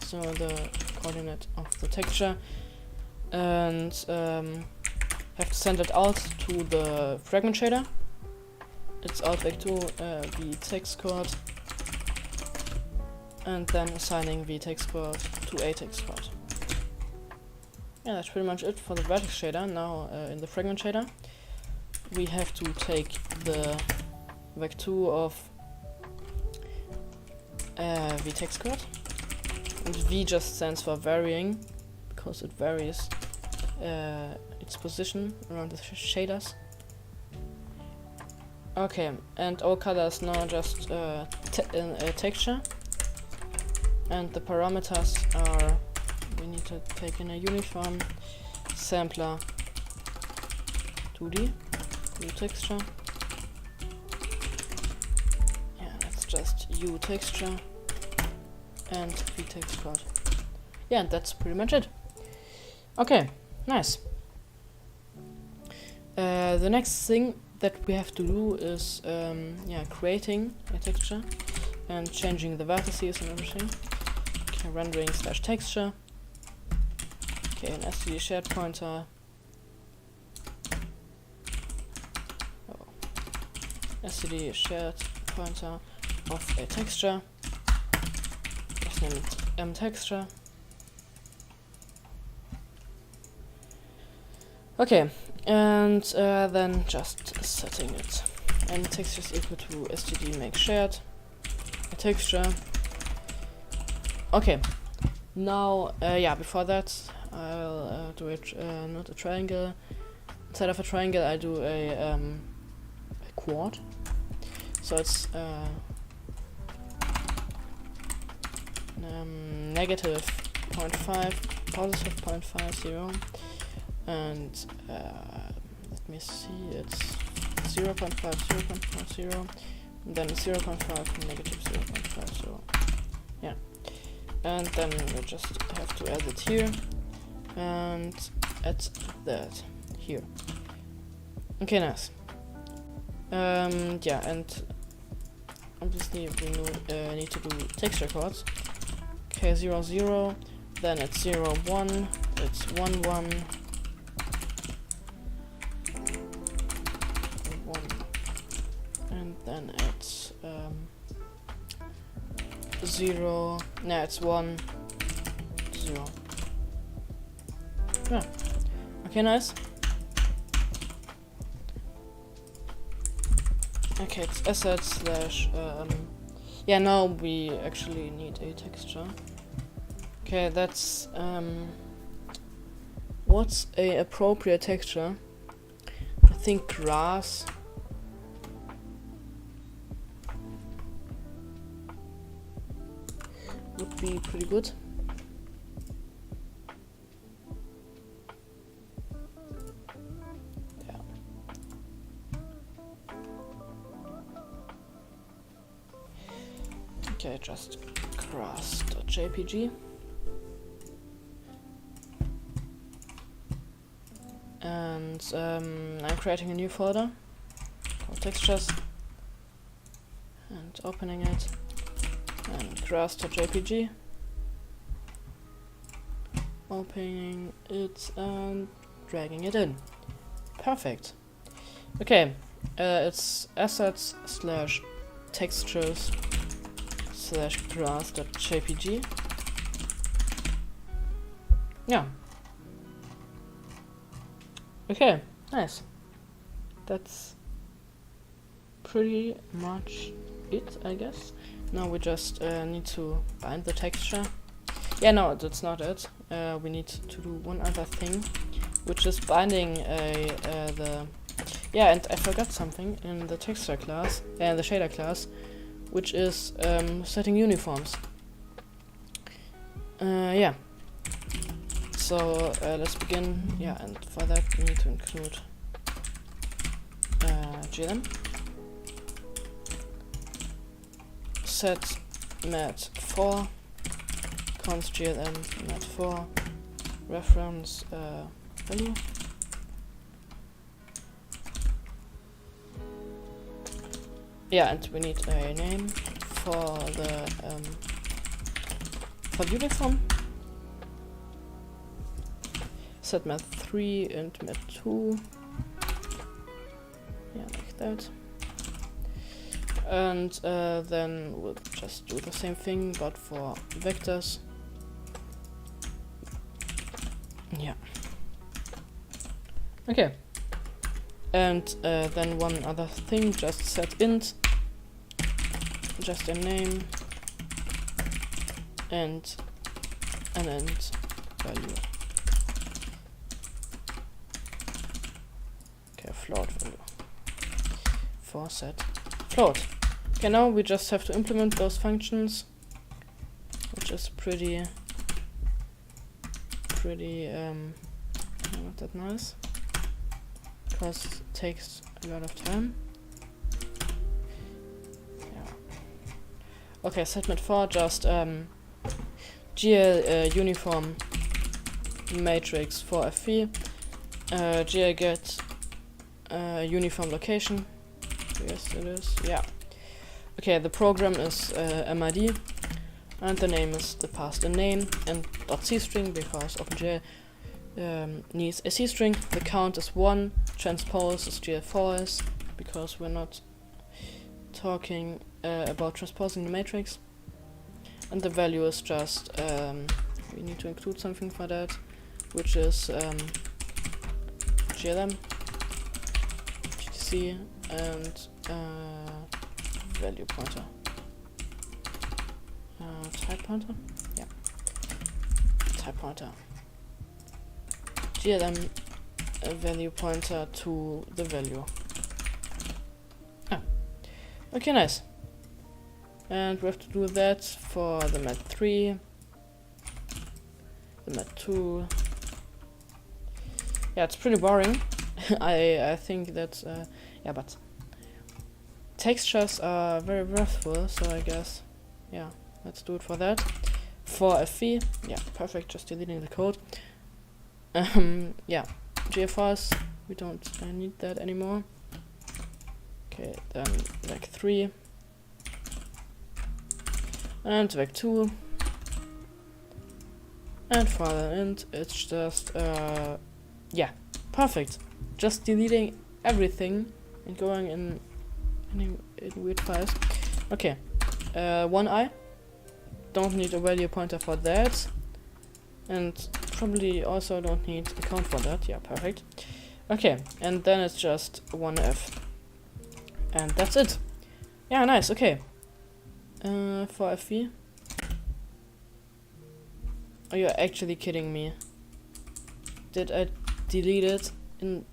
So the coordinate of the texture, and have to send it out to the fragment shader. It's alt vec2 v text code, and then assigning v text code to a text code. Yeah, that's pretty much it for the vertex shader. Now in the fragment shader, we have to take the vec2 of v text code. And V just stands for varying, because it varies its position around the shaders. Okay, and all colors now just a texture. And the parameters are, we need to take in a uniform sampler 2D, U texture. Yeah, that's just U texture. And v text code. Yeah, and that's pretty much it. Okay, nice. The next thing that we have to do is creating a texture and changing the vertices and everything. Okay, rendering / texture. Okay, an std shared pointer. Oh. Std shared pointer of a texture. Name texture. Okay, and then just setting it. And texture is equal to std make shared a texture. Okay, now before that I'll do it not a triangle. Instead of a triangle, I do a quad. So it's negative 0.5, positive 0.50, and let me see, it's 0.5, 0.50, and then 0.5, negative 0.50. Yeah, and then we just have to add it here, and add that here. Okay, nice. Yeah, and obviously we need to do texture codes. Okay, 0, 0, then it's 0, 1, it's 1, 1, 1, and then it's 0, no, it's 1, 0. Yeah, okay, nice. Okay, it's assets / yeah, now we actually need a texture. Okay, that's what's a appropriate texture? I think grass. Would be pretty good. Yeah. Okay, just grass.jpg. And I'm creating a new folder called textures and opening it, and grass.jpg, opening it and dragging it in. Perfect. Okay, it's assets / textures /class.jpg. Yeah. Okay, nice. That's pretty much it, I guess. Now we just need to bind the texture. Yeah, no, that's not it. We need to do one other thing, which is binding the... Yeah, and I forgot something in the texture class, the shader class, which is setting uniforms. Yeah. So let's begin. Yeah, and for that we need to include glm set mat4 const glm mat4 reference value. Yeah, and we need a name for the uniform. Set mat3 and mat2. Yeah, like that. And then we'll just do the same thing, but for vectors. Yeah. Okay. And then one other thing, just set int, just a name, and an int value. Okay, float value. For set float. Okay, now we just have to implement those functions, which is pretty not that nice, because it takes a lot of time. Yeah. Okay, set mat4 just gl uniform matrix for f3, gl get uniform location. Yes, it is. Yeah. Okay, the program is MID, and the name is the passed in name, and .cstring because OpenGL needs a cstring. The count is 1, transpose is GL false because we're not talking about transposing the matrix, and the value is just we need to include something for that, which is glm gtc and value pointer. Type pointer? Yeah. Type pointer. glm value pointer to the value. Ah. Okay, nice. And we have to do that for the mat3, the mat2. Yeah, it's pretty boring. I think that yeah, but textures are very worthwhile, so I guess, yeah, let's do it for that. For f3, yeah, perfect, just deleting the code. Yeah, GFRs, we don't need that anymore. Okay, then vec3 and vec2, and for the int, it's just yeah, perfect. Just deleting everything and going in weird files. Okay, 1i, don't need a value pointer for that, and probably also don't need a count for that. Yeah, perfect. Okay, and then it's just 1f, and that's it. Yeah, nice. Okay, for f3, are you actually kidding me? Did I delete it in?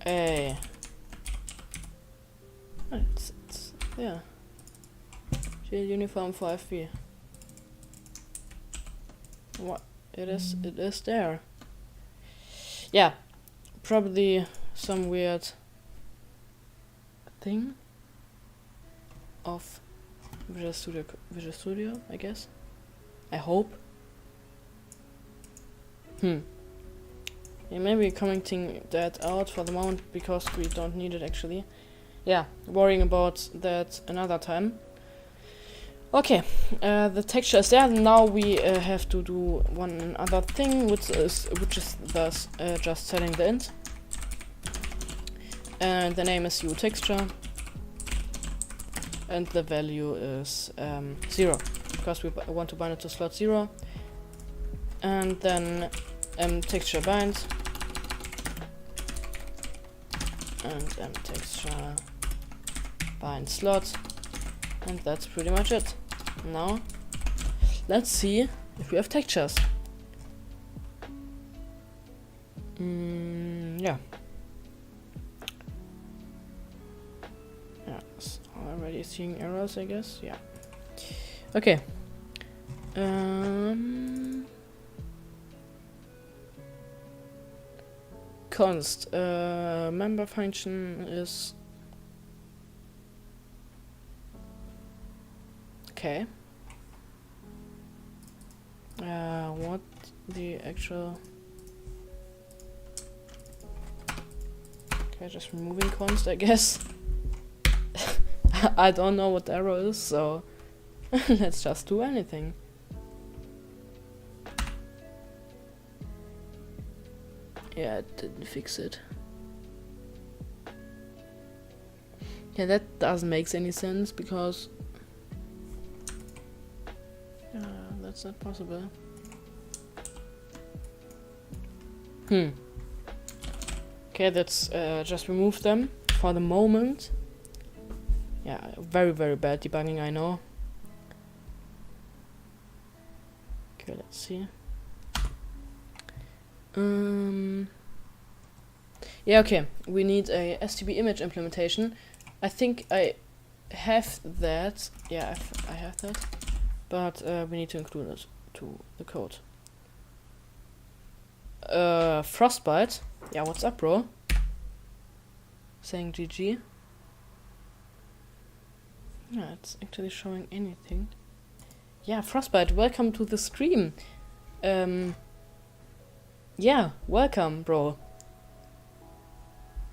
Hey. It's yeah. GL uniform for f3. What? It is there. Yeah. Probably some weird thing of Visual Studio, I guess. I hope. Yeah, maybe commenting that out for the moment because we don't need it actually. Yeah, worrying about that another time. Okay, the texture is there. Now we have to do one other thing, which is thus just setting the int. and the name is uTexture, and the value is 0 because we want to bind it to slot 0, and then texture bind and texture bind slot, and that's pretty much it. Now let's see if we have textures. Yeah. Yes, already seeing errors, I guess. Yeah. Okay. Const member function is okay. What the actual? Okay, just removing const, I guess. I don't know what the error is, so let's just do anything. Yeah, it didn't fix it. Yeah, that doesn't make any sense because that's not possible. Okay, let's just remove them for the moment. Yeah, very bad debugging, I know. Okay, let's see. Yeah, okay. We need a STB image implementation. I think I have that. Yeah, I have that. But we need to include it to the code. Frostbite. Yeah, what's up, bro? Saying GG. Yeah, it's actually showing anything. Yeah, Frostbite, welcome to the stream. Yeah, welcome, bro.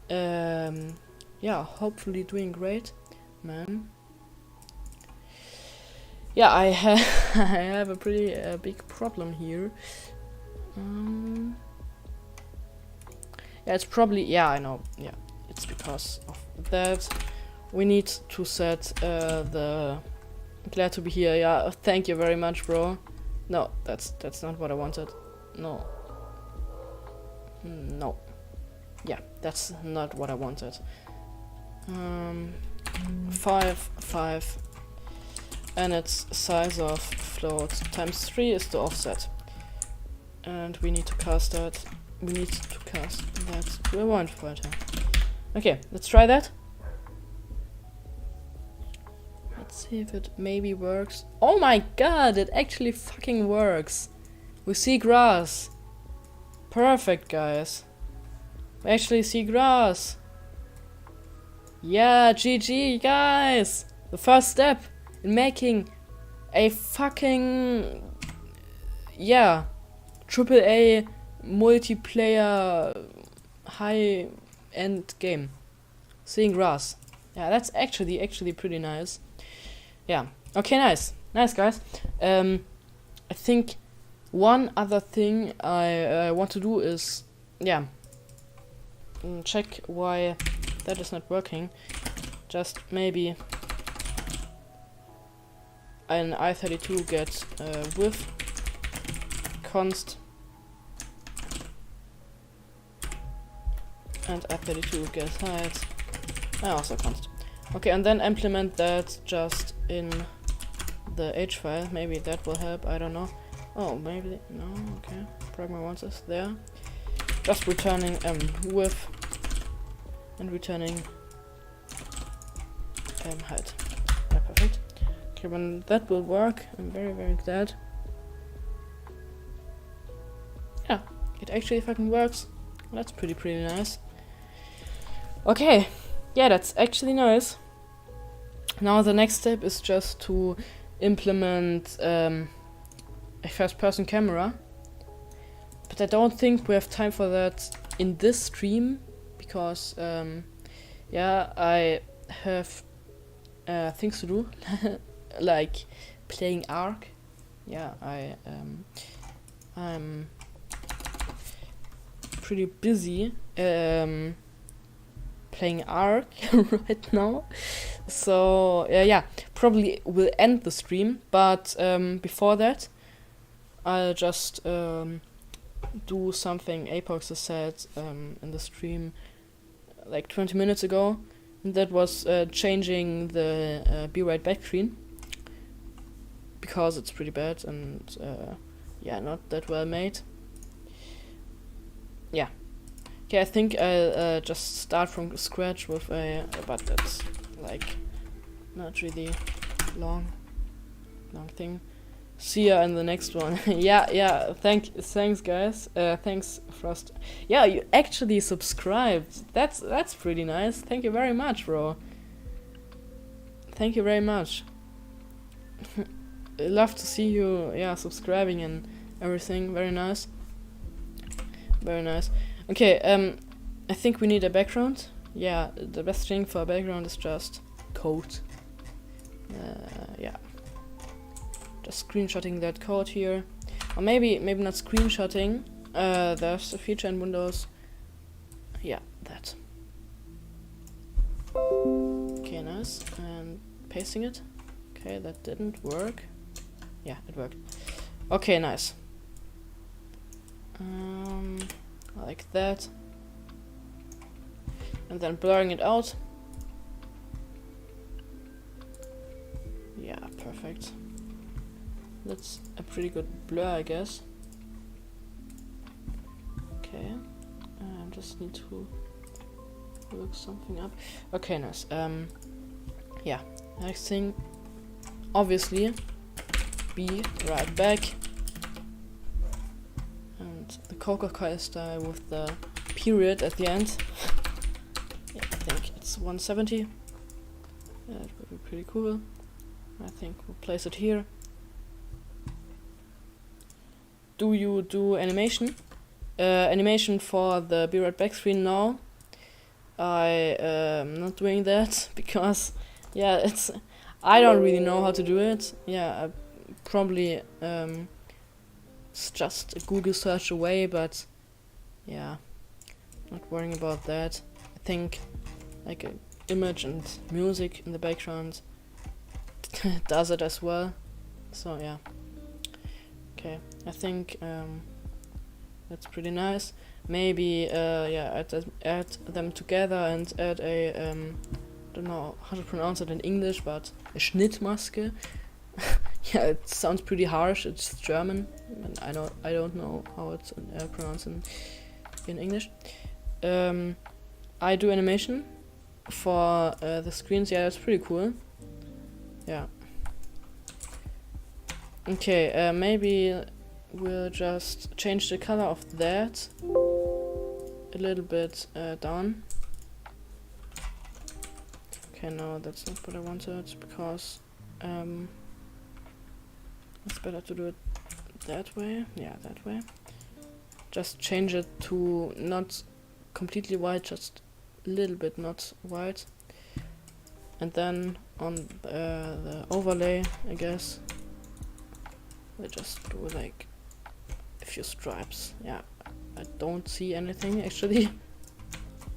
Yeah, hopefully doing great, man. Yeah, I have a pretty big problem here. Yeah, it's probably, yeah, I know, yeah, it's because of that. We need to set the glad to be here. Yeah, thank you very much, bro. No, that's not what I wanted. No. No. Yeah, that's not what I wanted. 5, and its size of float times 3 is the offset. And we need to cast that. We need to cast that to a one pointer. Okay, let's try that. Let's see if it maybe works. Oh my god, it actually fucking works. We see grass. Perfect, guys. We actually see grass. Yeah, GG, guys. The first step in making a fucking, yeah, AAA multiplayer high-end game. Seeing grass. Yeah, that's actually pretty nice. Yeah. Okay, nice. Nice, guys. I think one other thing I want to do is, yeah, check why that is not working. Just maybe an i32 gets width const and i32 gets height and also const. Okay, and then implement that just in the h file. Maybe that will help. I don't know. Oh, maybe no. Okay, program wants us there. Just returning width and returning height. Yeah, perfect. Okay, when that will work, I'm very glad. Yeah, it actually fucking works. That's pretty nice. Okay, yeah, that's actually nice. Now the next step is just to implement a first-person camera. But I don't think we have time for that in this stream because, yeah, I have things to do, like playing Ark. Yeah, I'm playing Ark right now. So yeah, probably will end the stream, but before that, I'll just do something Apox has said in the stream like 20 minutes ago. And that was changing the Be Right Back screen, because it's pretty bad and yeah, not that well made. Yeah. Okay, I think I'll just start from scratch with but that's like not really long thing. See ya in the next one. yeah, thanks guys. Thanks Frost. Yeah, you actually subscribed. That's pretty nice. Thank you very much, bro. Thank you very much. Love to see you, yeah, subscribing and everything. Very nice. Very nice. Okay, I think we need a background. Yeah, the best thing for a background is just code. Yeah. Just screenshotting that code here. Or maybe not screenshotting. There's a feature in Windows. Yeah, that. Okay, nice. And pasting it. Okay, that didn't work. Yeah, it worked. Okay, nice. Like that. And then blurring it out. Yeah, perfect. That's a pretty good blur, I guess. Okay. Just need to look something up. Okay, nice. Yeah. Next thing, obviously, Be Right Back. And the Coca-Cola style with the period at the end. Yeah, I think it's 170. Yeah, it would be pretty cool. I think we'll place it here. Do you do animation? Animation for the Be Right Back screen now. I am not doing that because, yeah, I don't really know how to do it. Yeah, I probably it's just a Google search away, but yeah, not worrying about that. I think like an image and music in the background does it as well. So yeah. Okay, I think that's pretty nice. Maybe yeah, add them together and add a don't know how to pronounce it in English, but a Schnittmaske. Yeah, it sounds pretty harsh. It's German, and I don't know how it's pronounced in English. I do animation for the screens. Yeah, that's pretty cool. Yeah. Okay, maybe we'll just change the color of that a little bit down. Okay, no, that's not what I wanted, because it's better to do it that way. Yeah, that way. Just change it to not completely white, just a little bit not white. And then on the overlay, I guess, we just do like a few stripes. Yeah, I don't see anything actually.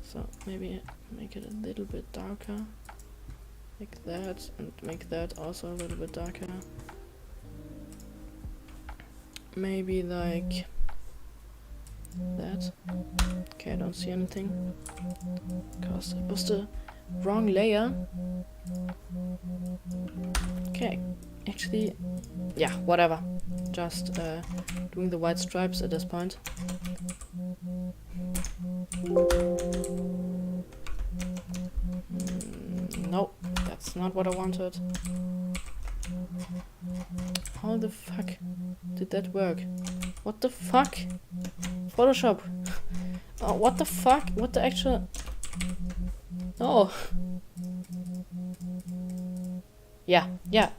So maybe make it a little bit darker, like that, and make that also a little bit darker. Maybe like that. Okay, I don't see anything because it was the wrong layer. Okay, actually, yeah, whatever. Just doing the white stripes at this point. No, that's not what I wanted. How the fuck did that work? What the fuck? Photoshop. Oh, what the fuck? What the actual... Oh. Yeah, yeah.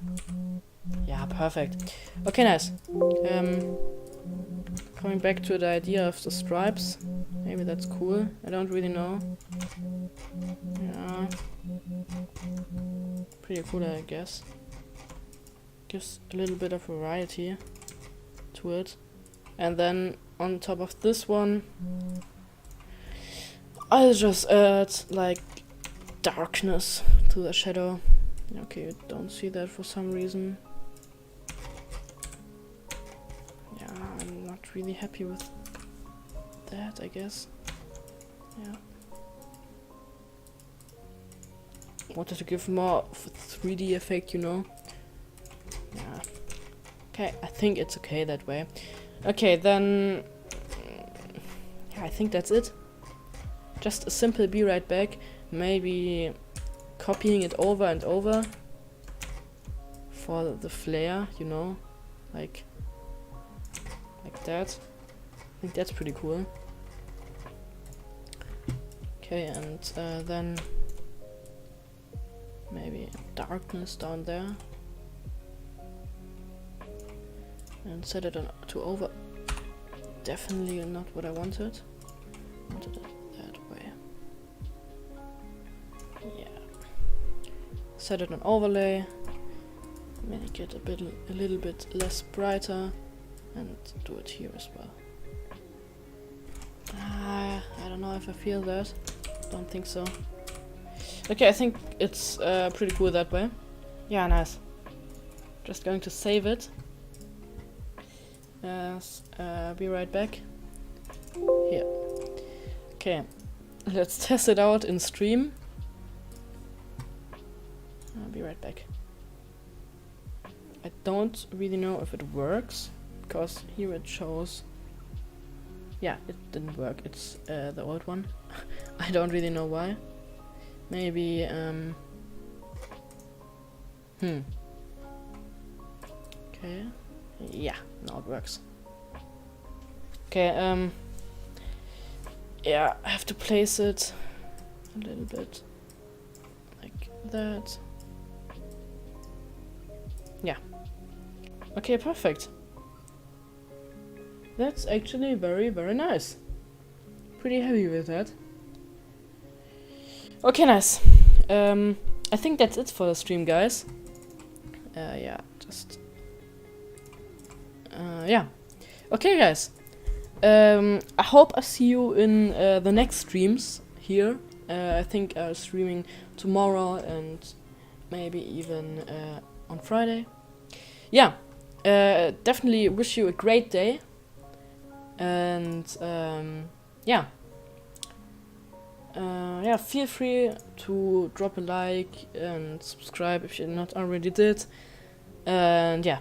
Yeah, perfect. Okay, nice. Coming back to the idea of the stripes. Maybe that's cool. I don't really know. Yeah. Pretty cool, I guess. Gives a little bit of variety to it. And then on top of this one, I'll just add like darkness to the shadow. Okay, you don't see that for some reason. Yeah, I'm not really happy with that, I guess. Yeah. Wanted to give more of a 3D effect, you know. Yeah. Okay, I think it's okay that way. Okay, then... yeah, I think that's it. Just a simple be right back. Maybe copying it over and over for the flare, you know, like that. I think that's pretty cool. Okay, and then maybe darkness down there, and set it on to over. Definitely not what I wanted. I wanted it that way. Yeah. Set it on overlay. Make it a little bit less brighter, and do it here as well. I don't know if I feel that. Don't think so. Okay, I think it's pretty cool that way. Yeah, nice. Just going to save it. Be right back. Here. Okay, let's test it out in stream. I'll be right back. I don't really know if it works, because here it shows... yeah, it didn't work. It's the old one. I don't really know why. Maybe, okay. Yeah, now it works. Okay, yeah, I have to place it a little bit like that. Yeah. Okay, perfect. That's actually very, very nice. Pretty happy with that. Okay, nice. I think that's it for the stream, guys. Yeah, just... yeah. Okay, guys. I hope I see you in the next streams here. I think I'm streaming tomorrow and maybe even on Friday. Yeah. Definitely wish you a great day. And yeah. Yeah, feel free to drop a like and subscribe if you not already did. And yeah.